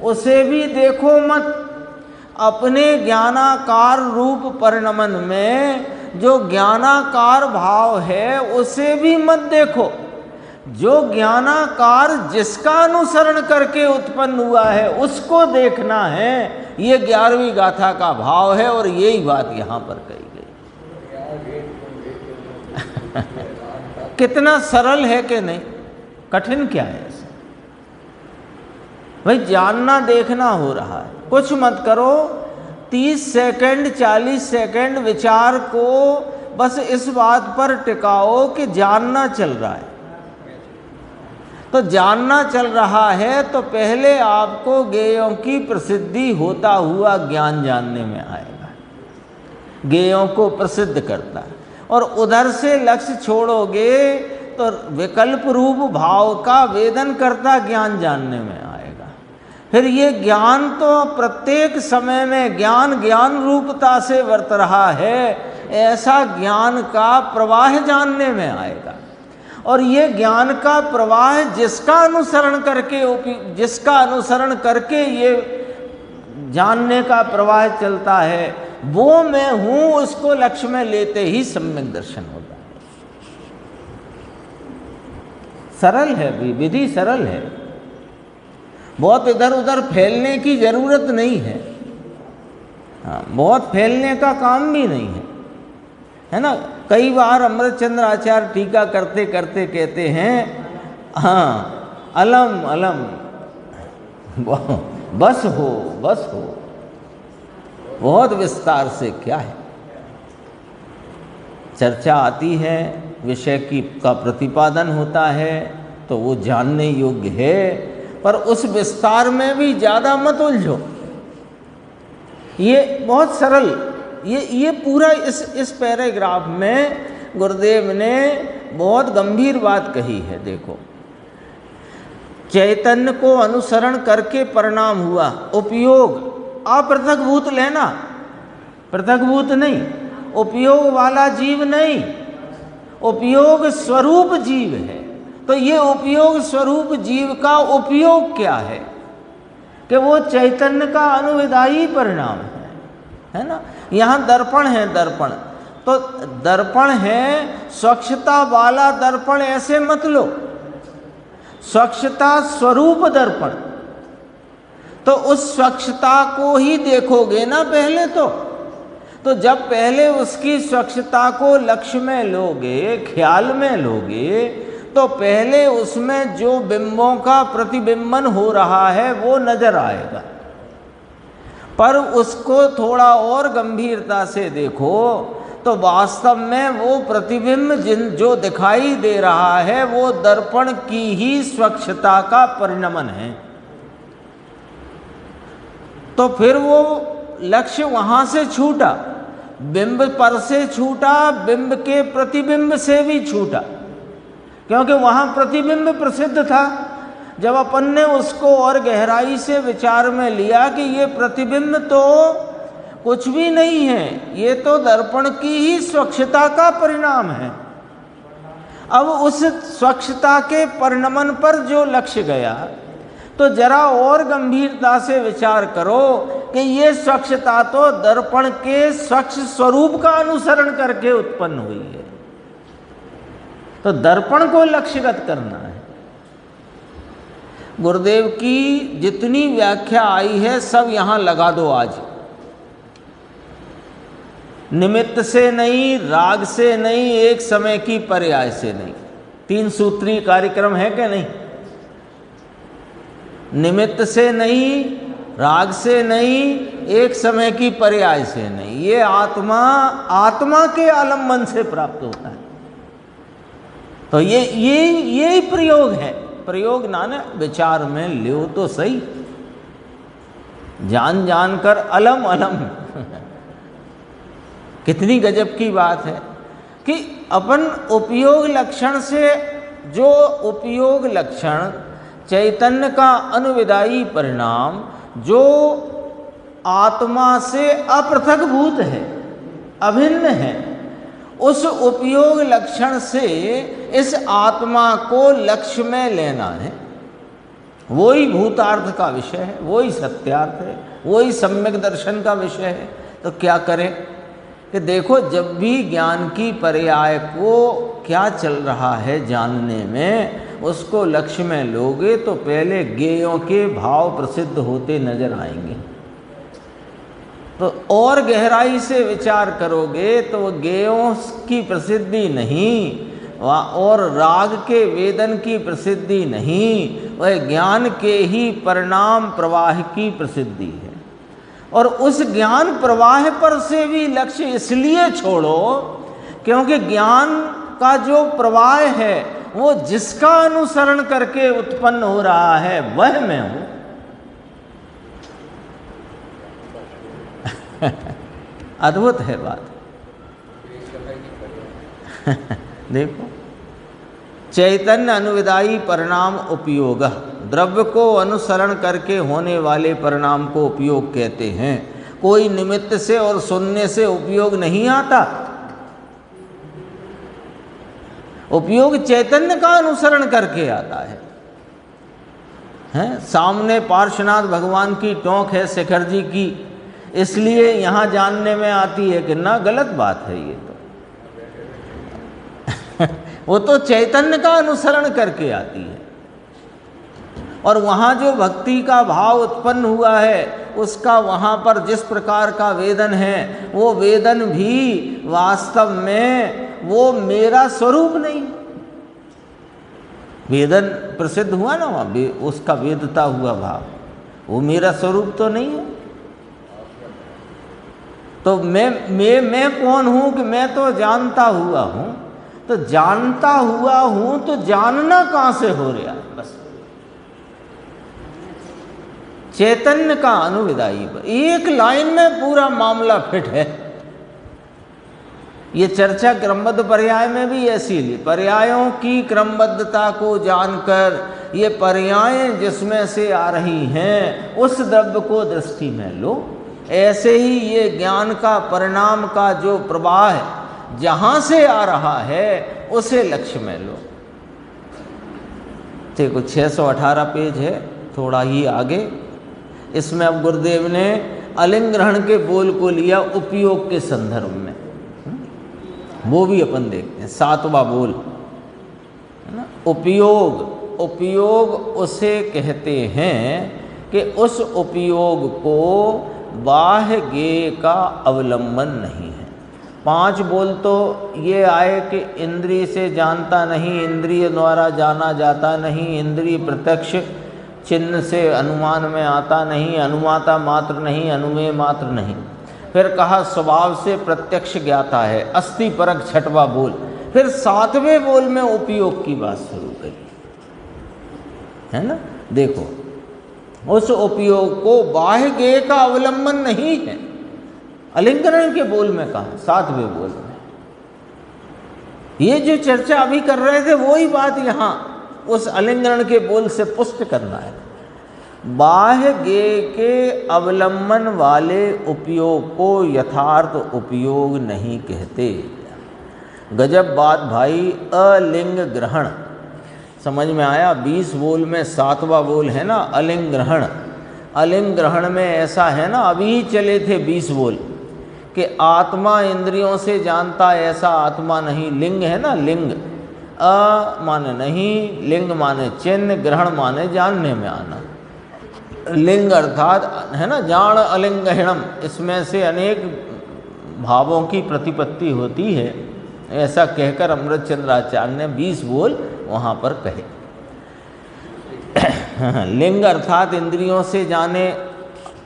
Speaker 1: उसे भी देखो मत। अपने ज्ञानाकार रूप परिणमन में जो ज्ञानाकार भाव है उसे भी मत देखो। जो ज्ञानाकार जिसका अनुसरण करके उत्पन्न हुआ है उसको देखना है, ये 11वीं गाथा का भाव है, और यही बात यहाँ पर कही गई। कितना सरल है कि नहीं, कठिन क्या है इसमें। भाई जानना देखना हो रहा है, कुछ मत करो, 30 सेकंड 40 सेकंड विचार को बस इस बात पर टिकाओ कि जानना चल रहा है। तो जानना चल रहा है तो पहले आपको ज्ञेयों की प्रसिद्धि होता हुआ ज्ञान जानने में आएगा, ज्ञेयों को प्रसिद्ध करता है, और उधर से लक्ष्य छोड़ोगे तो विकल्प रूप भाव का वेदन करता ज्ञान जानने में आएगा। फिर ये ज्ञान तो प्रत्येक समय में ज्ञान ज्ञान रूपता से वर्त रहा है, ऐसा ज्ञान का प्रवाह जानने में आएगा। और ये ज्ञान का प्रवाह जिसका अनुसरण करके ये जानने का प्रवाह चलता है, वो मैं हूँ, उसको लक्ष्य में लेते ही सम्यक दर्शन होता है। सरल है, विधि सरल है, बहुत इधर उधर फैलने की जरूरत नहीं है। हाँ, बहुत फैलने का काम भी नहीं है ना। कई बार अमृतचंद्र आचार्य टीका करते करते कहते हैं, हाँ अलम अलम बस हो बस हो, बहुत विस्तार से क्या है चर्चा आती है, विषय का प्रतिपादन होता है तो वो जानने योग्य है, पर उस विस्तार में भी ज़्यादा मत उलझो। ये बहुत सरल, ये पूरा इस पैराग्राफ में गुरुदेव ने बहुत गंभीर बात कही है। देखो, चैतन्य को अनुसरण करके परिणाम हुआ, उपयोग अपृथकभूत लेना, पृथकभूत नहीं, उपयोग वाला जीव नहीं, उपयोग स्वरूप जीव है। तो ये उपयोग स्वरूप जीव का उपयोग क्या है कि वो चैतन्य का अनुविदायी परिणाम है ना। यहाँ दर्पण है, दर्पण तो दर्पण है, स्वच्छता वाला दर्पण ऐसे मत लो, स्वच्छता स्वरूप दर्पण। तो उस स्वच्छता को ही देखोगे ना पहले तो जब पहले उसकी स्वच्छता को लक्ष्य में लोगे, ख्याल में लोगे, तो पहले उसमें जो बिंबों का प्रतिबिंबन हो रहा है वो नजर आएगा। पर उसको थोड़ा और गंभीरता से देखो तो वास्तव में वो प्रतिबिंब जो दिखाई दे रहा है वो दर्पण की ही स्वच्छता का परिणमन है। तो फिर वो लक्ष्य वहां से छूटा, बिंब पर से छूटा, बिंब के प्रतिबिंब से भी छूटा, क्योंकि वहां प्रतिबिंब प्रसिद्ध था। जब अपन ने उसको और गहराई से विचार में लिया कि ये प्रतिबिंब तो कुछ भी नहीं है, ये तो दर्पण की ही स्वच्छता का परिणाम है। अब उस स्वच्छता के परिणमन पर जो लक्ष्य गया, तो जरा और गंभीरता से विचार करो कि ये स्वच्छता तो दर्पण के स्वच्छ स्वरूप का अनुसरण करके उत्पन्न हुई है। तो दर्पण को लक्ष्यगत करना है। गुरुदेव की जितनी व्याख्या आई है सब यहां लगा दो आज। निमित्त से नहीं, राग से नहीं, एक समय की पर्याय से नहीं। 3 सूत्री कार्यक्रम है क्या? नहीं। निमित्त से नहीं, राग से नहीं, एक समय की पर्याय से नहीं। ये आत्मा के आलम्बन से प्राप्त होता है। तो ये प्रयोग है। प्रयोग नाना विचार में लो तो सही, जान जान कर अलम अलम। कितनी गजब की बात है कि अपन उपयोग लक्षण से, जो उपयोग लक्षण चैतन्य का अनुविदायी परिणाम जो आत्मा से अपृथकभूत है, अभिन्न है, उस उपयोग लक्षण से इस आत्मा को लक्ष्य में लेना है। वही भूतार्थ का विषय है, वही सत्यार्थ है, वही सम्यक दर्शन का विषय है। तो क्या करें कि देखो, जब भी ज्ञान की पर्याय को क्या चल रहा है जानने में, उसको लक्ष्य में लोगे तो पहले ज्ञेयों के भाव प्रसिद्ध होते नजर आएंगे। तो और गहराई से विचार करोगे तो वो ज्ञेयों की प्रसिद्धि नहीं, और राग के वेदन की प्रसिद्धि नहीं, वह ज्ञान के ही परिणाम प्रवाह की प्रसिद्धि है। और उस ज्ञान प्रवाह पर से भी लक्ष्य इसलिए छोड़ो क्योंकि ज्ञान का जो प्रवाह है वो जिसका अनुसरण करके उत्पन्न हो रहा है वह मैं हूं। अद्भुत है बात। देखो, चैतन्य अनुविदायी परिणाम उपयोग, द्रव्य को अनुसरण करके होने वाले परिणाम को उपयोग कहते हैं। कोई निमित्त से और शून्य से उपयोग नहीं आता। उपयोग चैतन्य का अनुसरण करके आता है। सामने पार्श्वनाथ भगवान की टोंक है शेखर जी की, इसलिए यहाँ जानने में आती है कि ना, गलत बात है ये तो। वो तो चैतन्य का अनुसरण करके आती है। और वहाँ जो भक्ति का भाव उत्पन्न हुआ है उसका वहाँ पर जिस प्रकार का वेदन है, वो वेदन भी वास्तव में वो मेरा स्वरूप नहीं। वेदन प्रसिद्ध हुआ ना वहाँ, उसका वेदता हुआ भाव, वो मेरा स्वरूप तो नहीं है। तो मैं कौन हूँ कि मैं तो जानता हुआ हूँ। तो जानता हुआ हूँ तो जानना कहाँ से हो रहा है? बस चैतन्य का अनुविदाई पर एक लाइन में पूरा मामला फिट है। ये चर्चा क्रमबद्ध पर्याय में भी ऐसी ली। पर्यायों की क्रमबद्धता को जानकर ये पर्याय जिसमें से आ रही हैं उस द्रव्य को दृष्टि में लो। ऐसे ही ये ज्ञान का परिणाम का जो प्रवाह है जहाँ से आ रहा है उसे लक्ष्य में लो। देखो 618 पेज है, थोड़ा ही आगे। इसमें अब गुरुदेव ने अलिंग ग्रहण के बोल को लिया उपयोग के संदर्भ में, वो भी अपन देखते हैं। 7वां बोल है ना, उपयोग। उपयोग उसे कहते हैं कि उस उपयोग को बाह्य ज्ञेय का अवलंबन नहीं है। 5 बोल तो ये आए कि इंद्रिय से जानता नहीं, इंद्रिय द्वारा जाना जाता नहीं, इंद्रिय प्रत्यक्ष चिन्ह से अनुमान में आता नहीं, अनुमाता मात्र नहीं, अनुमेय मात्र नहीं। फिर कहा स्वभाव से प्रत्यक्ष ज्ञाता है, अस्थि परक 6वां बोल। फिर 7वें बोल में उपयोग की बात शुरू करी है ना। देखो उस उपयोग को बाह्य ज्ञेय का अवलंबन नहीं है। अलिंगरण के बोल में कहा, 7वें बोल में। ये जो चर्चा अभी कर रहे थे वही बात यहाँ उस अलिंगरण के बोल से पुष्ट करना है। बाह्य ज्ञेय के अवलंबन वाले उपयोग को यथार्थ उपयोग नहीं कहते। गजब बात भाई। अलिंग ग्रहण समझ में आया? 20 बोल में 7वां बोल है ना अलिंग ग्रहण। अलिंग ग्रहण में ऐसा है ना, अभी ही चले थे 20 बोल कि आत्मा इंद्रियों से जानता ऐसा आत्मा नहीं। लिंग है ना, लिंग। अ माने नहीं, लिंग माने चिन्ह, ग्रहण माने जानने में आना। लिंग अर्थात है ना जान अलिंगहिणम, इसमें से अनेक भावों की प्रतिपत्ति होती है। ऐसा कहकर अमृतचंद्राचार्य ने 20 बोल वहाँ पर कहे। लिंग अर्थात इंद्रियों से जाने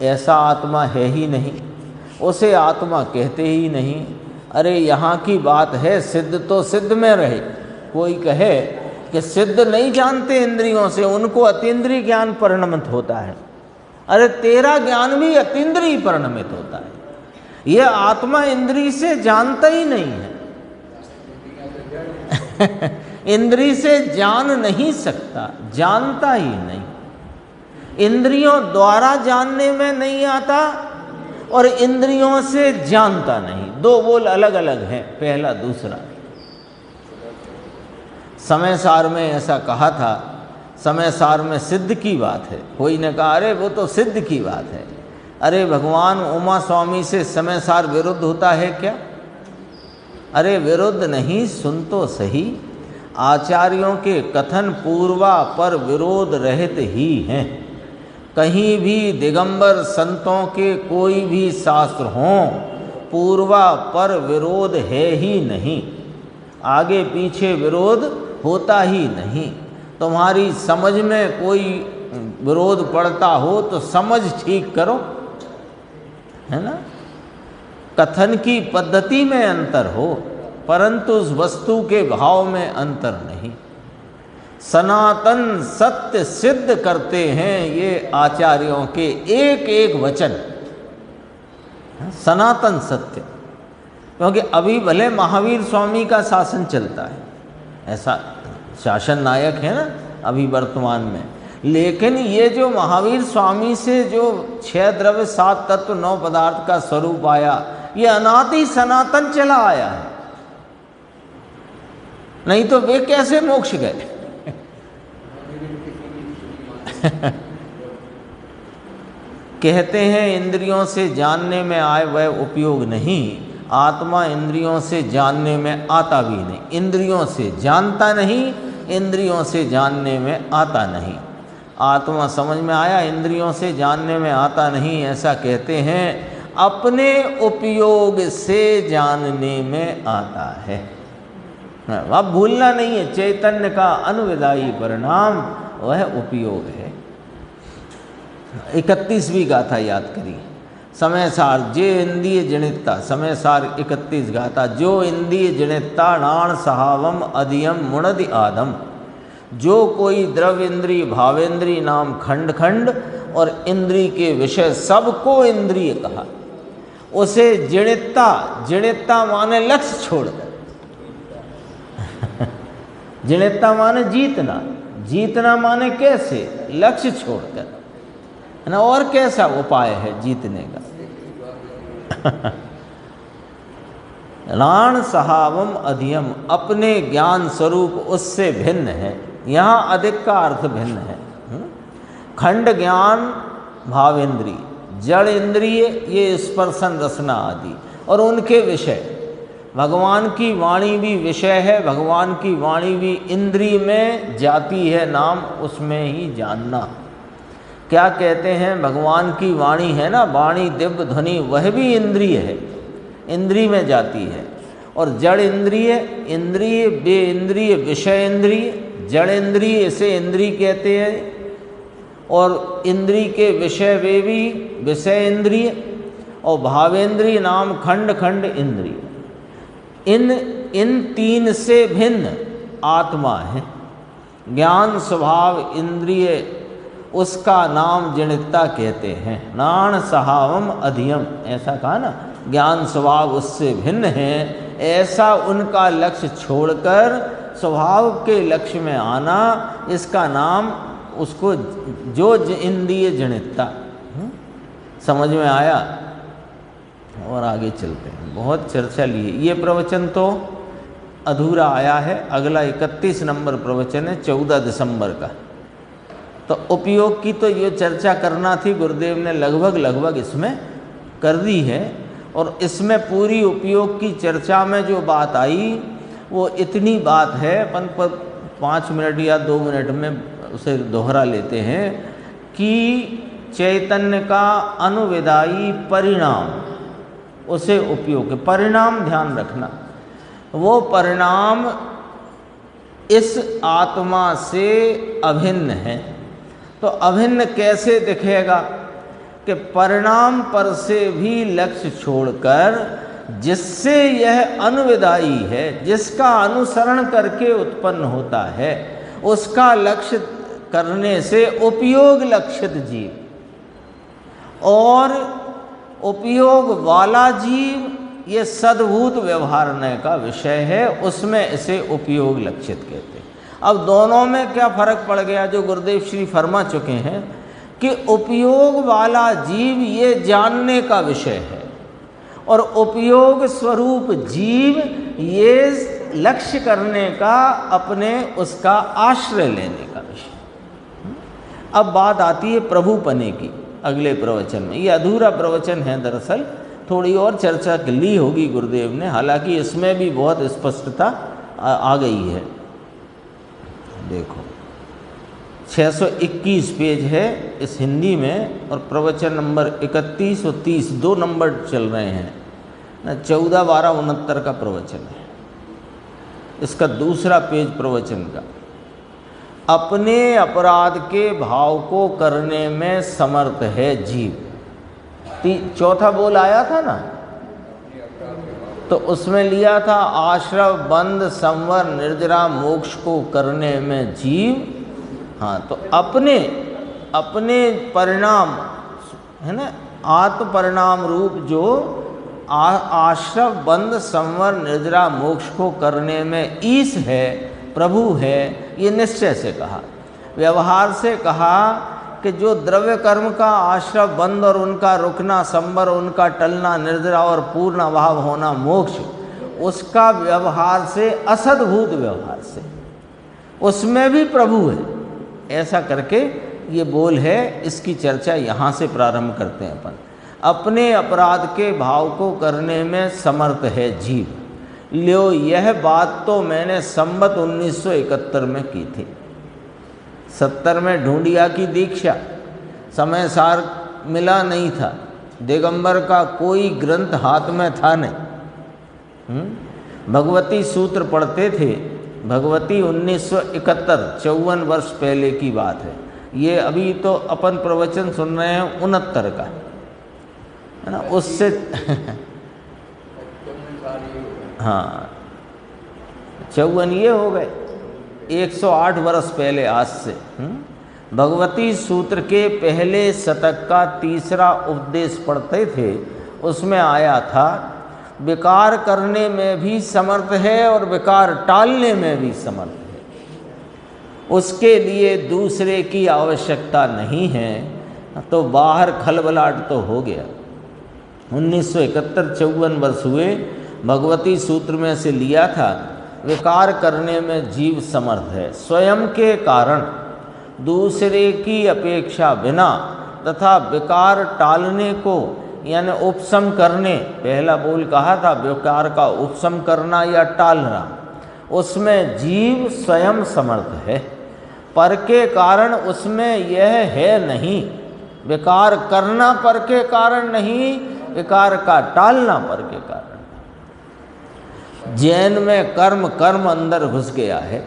Speaker 1: ऐसा आत्मा है ही नहीं, उसे आत्मा कहते ही नहीं। अरे यहाँ की बात है सिद्ध तो सिद्ध में रहे। कोई कहे कि सिद्ध नहीं जानते इंद्रियों से, उनको अतीन्द्रिय ज्ञान परिणमित होता है। अरे तेरा ज्ञान भी अतीन्द्रिय परिणमित होता है। यह आत्मा इंद्रिय से जानता ही नहीं है। इंद्रिय से जान नहीं सकता, जानता ही नहीं। इंद्रियों द्वारा जानने में नहीं आता और इंद्रियों से जानता नहीं। 2 बोल अलग अलग हैं, पहला दूसरा। समय सार में ऐसा कहा था। समय सार में सिद्ध की बात है। कोई ने कहा अरे वो तो सिद्ध की बात है। अरे भगवान उमा स्वामी से समय सार विरुद्ध होता है क्या? अरे विरुद्ध नहीं, सुन तो सही। आचार्यों के कथन पूर्वा पर विरोध रहित ही हैं। कहीं भी दिगंबर संतों के कोई भी शास्त्र हों, पूर्वा पर विरोध है ही नहीं। आगे पीछे विरोध होता ही नहीं। तुम्हारी समझ में कोई विरोध पड़ता हो तो समझ ठीक करो, है ना। कथन की पद्धति में अंतर हो परंतु उस वस्तु के भाव में अंतर नहीं। सनातन सत्य सिद्ध करते हैं ये आचार्यों के एक एक वचन। सनातन सत्य, क्योंकि अभी भले महावीर स्वामी का शासन चलता है, ऐसा शासन नायक है ना अभी वर्तमान में, लेकिन ये जो महावीर स्वामी से जो 6 द्रव्य 7 तत्व 9 पदार्थ का स्वरूप आया, ये अनादि सनातन चला आया है। नहीं तो वे कैसे मोक्ष गए? कहते हैं इंद्रियों से जानने में आए वह उपयोग नहीं, आत्मा इंद्रियों से जानने में आता भी नहीं, इंद्रियों से जानता नहीं, इंद्रियों से जानने में आता नहीं। आत्मा समझ में आया, इंद्रियों से जानने में आता नहीं, ऐसा कहते हैं। अपने उपयोग से जानने में आता है। अब भूलना नहीं है, चैतन्य का अनुविदायी परिणाम वह उपयोग है। 31वीं गाथा याद करिए, समय सार जे इंद्रिय जनिता, समय सार 31 गाथा। जो इंद्रिय जनिता नाण सहावम अधियम मुणदि आदम। जो कोई द्रव्य इंद्रिय भावेंद्रिय नाम खंड खंड और इंद्रिय के विषय सबको इंद्रिय कहा, उसे जनिता, जनिता माने लक्ष्य छोड़कर, जनिता माने जीतना, जीतना माने कैसे, लक्ष्य छोड़कर, है ना। और कैसा उपाय है जीतने का? राण सहावम अधियम, अपने ज्ञान स्वरूप उससे भिन्न है। यहाँ अधिक का अर्थ भिन्न है। खंड ज्ञान भावेंद्रिय, जड़ इंद्रिय ये स्पर्शन रसना आदि और उनके विषय। भगवान की वाणी भी विषय है, भगवान की वाणी भी इंद्रिय में जाती है, नाम उसमें ही जानना। क्या कहते हैं, भगवान की वाणी है ना, वाणी दिव्य ध्वनि, वह भी इंद्रिय है, इंद्रिय में जाती है। और जड़ इंद्रिय, इंद्रिय बे इंद्रिय विषय इंद्रिय, जड़ इंद्रिय इसे इंद्रिय कहते हैं, और इंद्रिय के विषय वे भी विषय इंद्रिय, और भावेंद्रिय नाम खंड खंड इंद्रिय। इन तीन से भिन्न आत्मा है। ज्ञान स्वभाव इंद्रिय, उसका नाम जनिता कहते हैं। नाण सहावम अधियम, ऐसा कहा ना, ज्ञान स्वभाव उससे भिन्न है, ऐसा उनका लक्ष्य छोड़कर स्वभाव के लक्ष्य में आना, इसका नाम उसको जो इंद्रिय जनिता। समझ में आया? और आगे चलते हैं, बहुत चर्चा ली है। ये प्रवचन तो अधूरा आया है, अगला 31 नंबर प्रवचन है 14 दिसंबर का। तो उपयोग की तो ये चर्चा करना थी, गुरुदेव ने लगभग इसमें कर दी है। और इसमें पूरी उपयोग की चर्चा में जो बात आई वो इतनी बात है, अपन पर 5 मिनट या 2 मिनट में उसे दोहरा लेते हैं कि चैतन्य का अनुविदायी परिणाम, उसे उपयोग, परिणाम ध्यान रखना, वो परिणाम इस आत्मा से अभिन्न है। तो अभिन्न कैसे दिखेगा कि परिणाम पर से भी लक्ष्य छोड़कर, जिससे यह अनुविदायी है, जिसका अनुसरण करके उत्पन्न होता है, उसका लक्ष्य करने से उपयोग लक्षित जीव, और उपयोग वाला जीव ये सद्भूत व्यवहारने का विषय है, उसमें इसे उपयोग लक्षित कहते हैं। अब दोनों में क्या फर्क पड़ गया, जो गुरुदेव श्री फरमा चुके हैं कि उपयोग वाला जीव ये जानने का विषय है, और उपयोग स्वरूप जीव ये लक्ष्य करने का, अपने उसका आश्रय लेने का विषय। अब बात आती है प्रभुपने की अगले प्रवचन में। ये अधूरा प्रवचन है दरअसल, थोड़ी और चर्चा ली होगी गुरुदेव ने, हालांकि इसमें भी बहुत स्पष्टता आ गई है। देखो 621 पेज है इस हिंदी में, और प्रवचन नंबर 31 और 30 2 नंबर चल रहे हैं ना, 14, 12, 69 का प्रवचन है, इसका दूसरा पेज प्रवचन का। अपने अपराध के भाव को करने में समर्थ है जीव। चौथा बोल आया था ना, तो उसमें लिया था आश्रव बंध संवर निर्जरा मोक्ष को करने में जीव। हाँ, तो अपने परिणाम है ना, आत्म परिणाम रूप जो आश्रव बंध संवर निर्जरा मोक्ष को करने में ईश है, प्रभु है, ये निश्चय से कहा। व्यवहार से कहा कि जो द्रव्य कर्म का आश्रव बंध और उनका रुकना, संवर उनका टलना, निर्जरा और पूर्ण अभाव होना मोक्ष, उसका व्यवहार से, असद्भूत व्यवहार से, उसमें भी प्रभु है, ऐसा करके ये बोल है। इसकी चर्चा यहाँ से प्रारंभ करते हैं अपन। अपने अपराध के भाव को करने में समर्थ है जीव। ल्यो यह बात तो मैंने संवत 1971 में की थी। 70 में ढूंढिया की दीक्षा, समय सार मिला नहीं था, दिगंबर का कोई ग्रंथ हाथ में था नहीं। भगवती सूत्र पढ़ते थे। भगवती 1971 54 वर्ष पहले की बात है। ये अभी तो अपन प्रवचन सुन रहे हैं 69 का, है ना, उससे हाँ 54 ये हो गए, 108 वर्ष पहले आज से। भगवती सूत्र के पहले शतक का तीसरा उपदेश पढ़ते थे, उसमें आया था विकार करने में भी समर्थ है और विकार टालने में भी समर्थ है, उसके लिए दूसरे की आवश्यकता नहीं है। तो बाहर खलबलाहट तो हो गया। 1971 54 वर्ष हुए, भगवती सूत्र में से लिया था। विकार करने में जीव समर्थ है, स्वयं के कारण दूसरे की अपेक्षा बिना तथा विकार टालने को यानी उपशम करने, पहला बोल कहा था विकार का उपशम करना या टालना, उसमें जीव स्वयं समर्थ है। पर के कारण उसमें यह है नहीं। विकार करना पर के कारण नहीं, विकार का टालना पर के कारण। जैन में कर्म कर्म अंदर घुस गया है।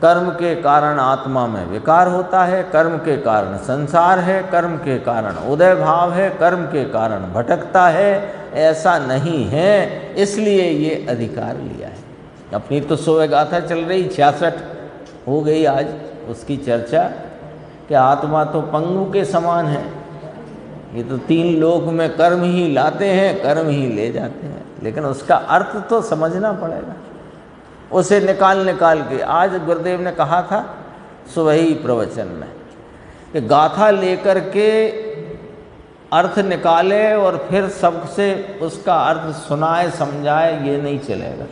Speaker 1: कर्म के कारण आत्मा में विकार होता है, कर्म के कारण संसार है, कर्म के कारण उदय भाव है, कर्म के कारण भटकता है। ऐसा नहीं है, इसलिए ये अधिकार लिया है। अपनी तो सोए गाथा चल रही, 66 हो गई आज उसकी चर्चा कि आत्मा तो पंगु के समान है। ये तो 3 लोक में कर्म ही लाते हैं, कर्म ही ले जाते हैं, लेकिन उसका अर्थ तो समझना पड़ेगा। उसे निकाल के आज गुरुदेव ने कहा था सुबह ही प्रवचन में कि गाथा लेकर के अर्थ निकाले और फिर सबसे उसका अर्थ सुनाए समझाए, ये नहीं चलेगा।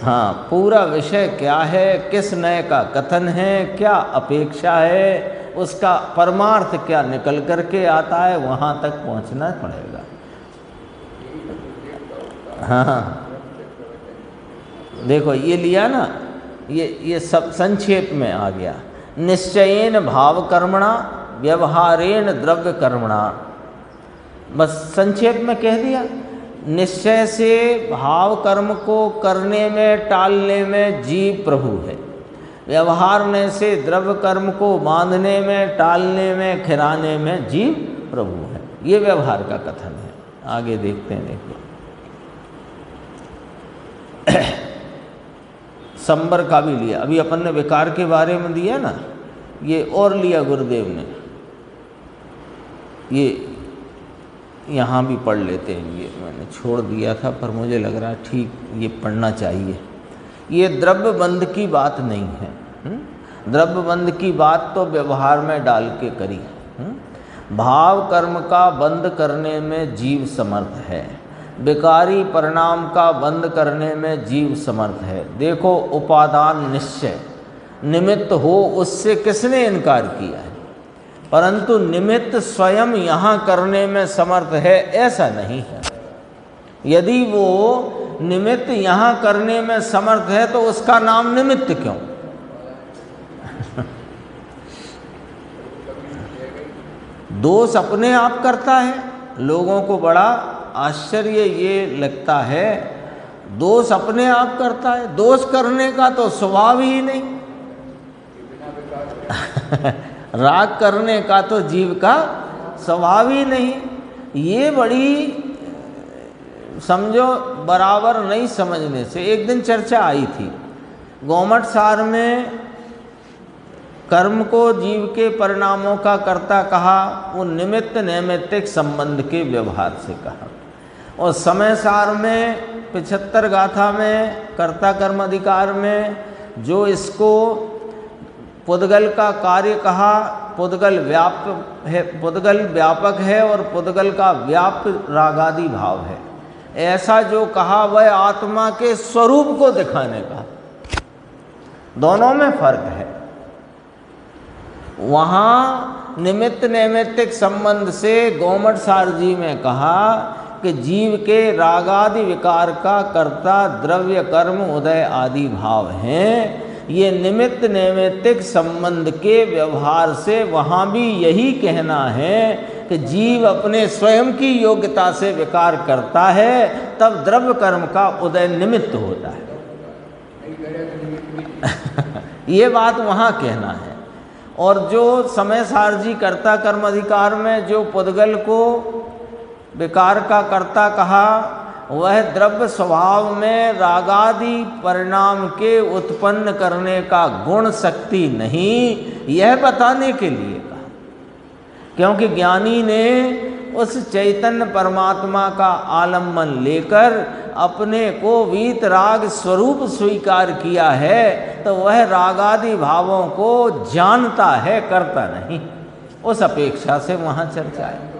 Speaker 1: हाँ, पूरा विषय क्या है, किस नए का कथन है, क्या अपेक्षा है, उसका परमार्थ क्या निकल करके आता है, वहाँ तक पहुँचना पड़ेगा। हाँ देखो ये लिया ना, ये सब संक्षेप में आ गया। निश्चयेन भाव कर्मणा व्यवहारेण द्रव्य कर्मणा, बस संक्षेप में कह दिया। निश्चय से भाव कर्म को करने में टालने में जीव प्रभु है। व्यवहारने से द्रव्य कर्म को बांधने में टालने में खिराने में जीव प्रभु है। ये व्यवहार का कथन है। आगे देखते हैं। देखो संबर का भी लिया, अभी अपन ने विकार के बारे में दिया ना, ये और लिया गुरुदेव ने। ये यहाँ भी पढ़ लेते हैं, ये मैंने छोड़ दिया था पर मुझे लग रहा है ठीक ये पढ़ना चाहिए। ये द्रव्य बंध की बात नहीं है। द्रव्य बंध की बात तो व्यवहार में डाल के करी। भाव कर्म का बंद करने में जीव समर्थ है, विकारी परिणाम का बंद करने में जीव समर्थ है। देखो उपादान निश्चय निमित्त हो, उससे किसने इनकार किया है, परंतु निमित्त स्वयं यहाँ करने में समर्थ है, ऐसा नहीं है। यदि वो निमित्त यहाँ करने में समर्थ है तो उसका नाम निमित्त क्यों? दोष अपने आप करता है। लोगों को बड़ा आश्चर्य ये लगता है, दोष अपने आप करता है। दोष करने का तो स्वभाव ही नहीं। राग करने का तो जीव का स्वभाव ही नहीं। ये बड़ी समझो बराबर नहीं समझने से। एक दिन चर्चा आई थी गोमट सार में, कर्म को जीव के परिणामों का कर्ता कहा, वो निमित्त नैमित्तिक संबंध के व्यवहार से कहा। और समय सार में 75 गाथा में कर्ता कर्म अधिकार में जो इसको पुद्गल का कार्य कहा, पुद्गल व्यापक है और पुद्गल का व्याप्त रागादि भाव है, ऐसा जो कहा वह आत्मा के स्वरूप को दिखाने का। दोनों में फर्क है। वहाँ निमित्त नैमित्तिक संबंध से गोमट सार जी में कहा कि जीव के रागादि विकार का कर्ता द्रव्य कर्म उदय आदि भाव हैं। ये निमित्त नैमित्तिक संबंध के व्यवहार से वहाँ भी यही कहना है कि जीव अपने स्वयं की योग्यता से विकार करता है, तब द्रव्य कर्म का उदय निमित्त होता है। ये बात वहाँ कहना है। और जो समय सार जी कर्ता कर्म अधिकार में जो पुद्गल को विकार का कर्ता कहा, वह द्रव्य स्वभाव में रागादि परिणाम के उत्पन्न करने का गुण शक्ति नहीं, यह बताने के लिए कहा। क्योंकि ज्ञानी ने उस चैतन्य परमात्मा का आलम्बन लेकर अपने को वीतराग स्वरूप स्वीकार किया है, तो वह रागादि भावों को जानता है, करता नहीं। उस अपेक्षा से वहाँ चर्चा है।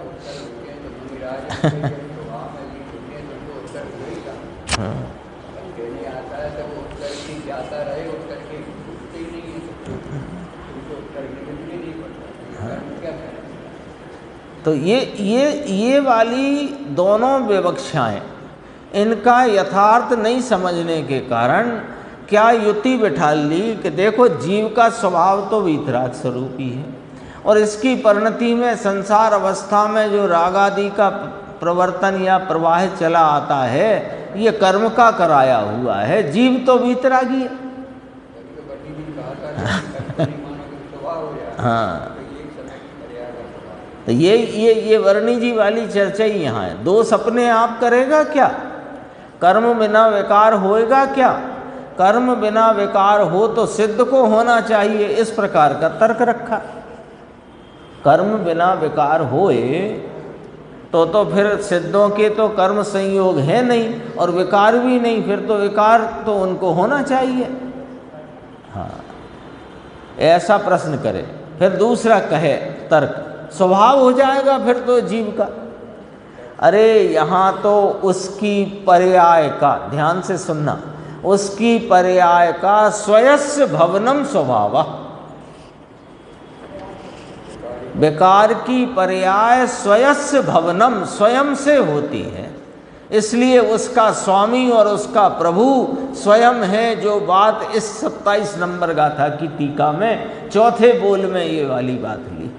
Speaker 1: तो ये वाली दोनों विवक्षाएं, इनका यथार्थ नहीं समझने के कारण क्या युक्ति बिठा ली कि देखो जीव का स्वभाव तो वीतराग स्वरूप ही है, और इसकी परिणति में संसार अवस्था में जो राग आदि का प्रवर्तन या प्रवाह चला आता है, ये कर्म का कराया हुआ है, जीव तो वीतरागी है। हाँ, तो ये वर्णी जी वाली चर्चा ही यहाँ है। दोष अपने आप करेगा क्या? कर्म बिना विकार होएगा क्या? कर्म बिना विकार हो तो सिद्ध को होना चाहिए, इस प्रकार का तर्क रखा। कर्म बिना विकार होए तो फिर सिद्धों के तो कर्म संयोग है नहीं और विकार भी नहीं, फिर तो विकार तो उनको होना चाहिए। हाँ, ऐसा प्रश्न करे। फिर दूसरा कहे तर्क, स्वभाव हो जाएगा फिर तो जीव का। अरे यहाँ तो उसकी पर्याय का, ध्यान से सुनना, उसकी पर्याय का स्वयस्य भवनम स्वभाव। विकार की पर्याय स्वयस्य भवनम, स्वयं से होती है, इसलिए उसका स्वामी और उसका प्रभु स्वयं है। जो बात इस 27 नंबर गाथा की टीका में चौथे बोल में ये वाली बात ली।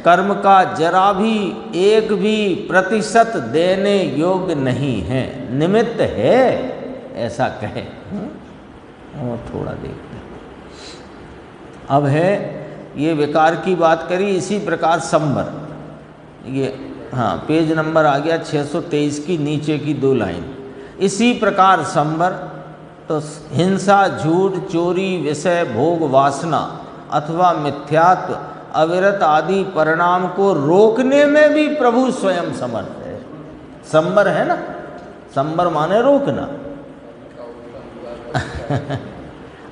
Speaker 1: कर्म का जरा भी एक भी प्रतिशत देने योग्य नहीं है, निमित्त है, ऐसा कहे। और थोड़ा देखते हैं। अब है ये विकार की बात करी, इसी प्रकार संबर, ये हाँ पेज नंबर आ गया 623 की नीचे की 2 लाइन। इसी प्रकार संबर तो हिंसा, झूठ, चोरी, विषय, भोग, वासना अथवा मिथ्यात्व, अविरत आदि परिणाम को रोकने में भी प्रभु स्वयं समर्थ है। संबर है ना, संबर माने रोकना।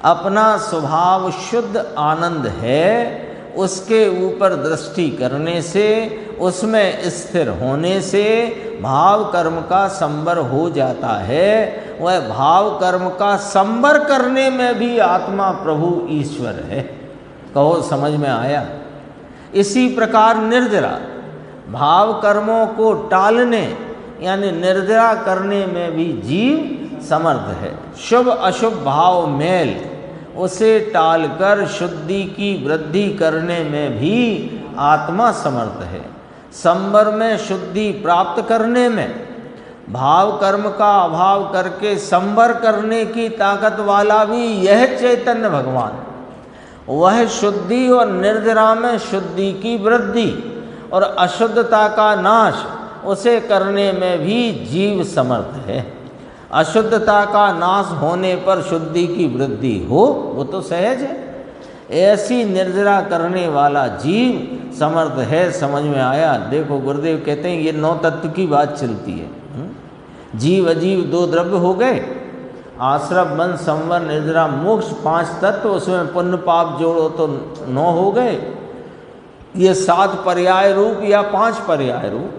Speaker 1: अपना स्वभाव शुद्ध आनंद है, उसके ऊपर दृष्टि करने से, उसमें स्थिर होने से भाव कर्म का संबर हो जाता है। वह भाव कर्म का संबर करने में भी आत्मा प्रभु ईश्वर है। कहो समझ में आया? इसी प्रकार निर्जरा, भाव कर्मों को टालने यानी निर्जरा करने में भी जीव समर्थ है। शुभ अशुभ भाव मेल, उसे टालकर शुद्धि की वृद्धि करने में भी आत्मा समर्थ है। संबर में शुद्धि प्राप्त करने में, भाव कर्म का अभाव करके संबर करने की ताकत वाला भी यह चैतन्य भगवान। वह शुद्धि और निर्जरा में शुद्धि की वृद्धि और अशुद्धता का नाश, उसे करने में भी जीव समर्थ है। अशुद्धता का नाश होने पर शुद्धि की वृद्धि हो, वो तो सहज है। ऐसी निर्जरा करने वाला जीव समर्थ है। समझ में आया? देखो गुरुदेव कहते हैं ये 9 तत्व की बात चलती है। जीव अजीव 2 द्रव्य हो गए, आश्रम, बंध, संवर, निर्जरा, मोक्ष 5 तत्व, उसमें पुण्य पाप जोड़ो तो 9 हो गए। ये 7 पर्याय रूप या 5 पर्याय रूप,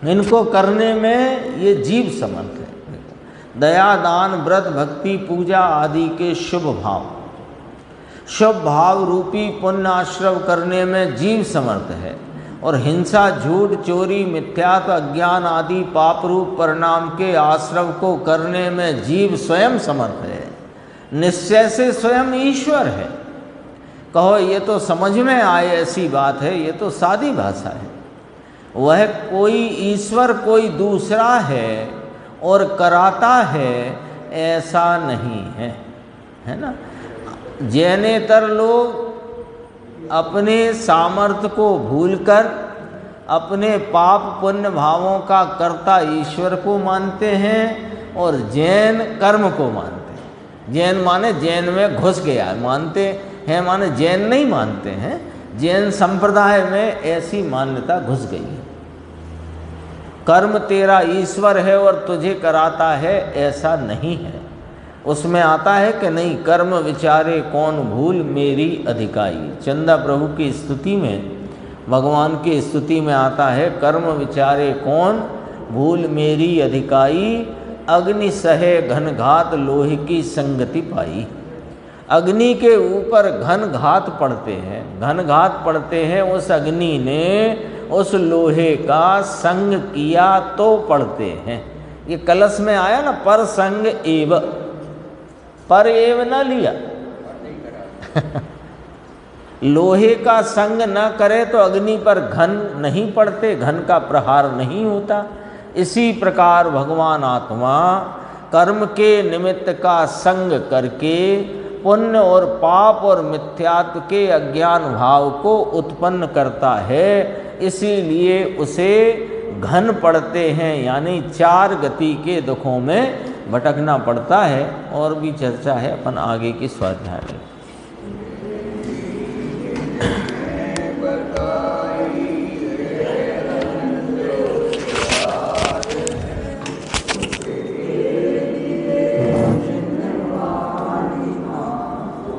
Speaker 1: इनको करने में ये जीव समर्थ है। दया, दान, व्रत, भक्ति, पूजा आदि के शुभ भाव, शुभ भाव रूपी पुण्य आश्रव करने में जीव समर्थ है, और हिंसा, झूठ, चोरी, मिथ्यात्व, अज्ञान आदि पाप रूप परिणाम के आश्रव को करने में जीव स्वयं समर्थ है। निश्चय से स्वयं ईश्वर है। कहो ये तो समझ में आए ऐसी बात है, ये तो सादी भाषा है। वह कोई ईश्वर कोई दूसरा है और कराता है, ऐसा नहीं है ना। जैनेतर लोग अपने सामर्थ्य को भूलकर अपने पाप पुण्य भावों का कर्ता ईश्वर को मानते हैं, और जैन कर्म को मानते हैं। जैन माने जैन में घुस गया, मानते हैं माने जैन नहीं मानते हैं, जैन संप्रदाय में ऐसी मान्यता घुस गई है। कर्म तेरा ईश्वर है और तुझे कराता है, ऐसा नहीं है। उसमें आता है कि नहीं, कर्म विचारे कौन भूल मेरी अधिकाई। चंदा प्रभु की स्तुति में, भगवान की स्तुति में आता है, कर्म विचारे कौन भूल मेरी अधिकाई, अग्नि सहे घन घात लोहे की संगति पाई। अग्नि के ऊपर घन घात पड़ते हैं, घन घात पड़ते हैं, उस अग्नि ने उस लोहे का संग किया तो पड़ते हैं। ये कलश में आया ना, पर संग एव, पर एव न लिया लोहे का संग न करे तो अग्नि पर घन नहीं पड़ते, घन का प्रहार नहीं होता। इसी प्रकार भगवान आत्मा कर्म के निमित्त का संग करके पुण्य और पाप और मिथ्यात्व के अज्ञान भाव को उत्पन्न करता है, इसीलिए उसे घन पड़ते हैं, यानी चार गति के दुखों में भटकना पड़ता है। और भी चर्चा है, अपन आगे की स्वाध्याय में।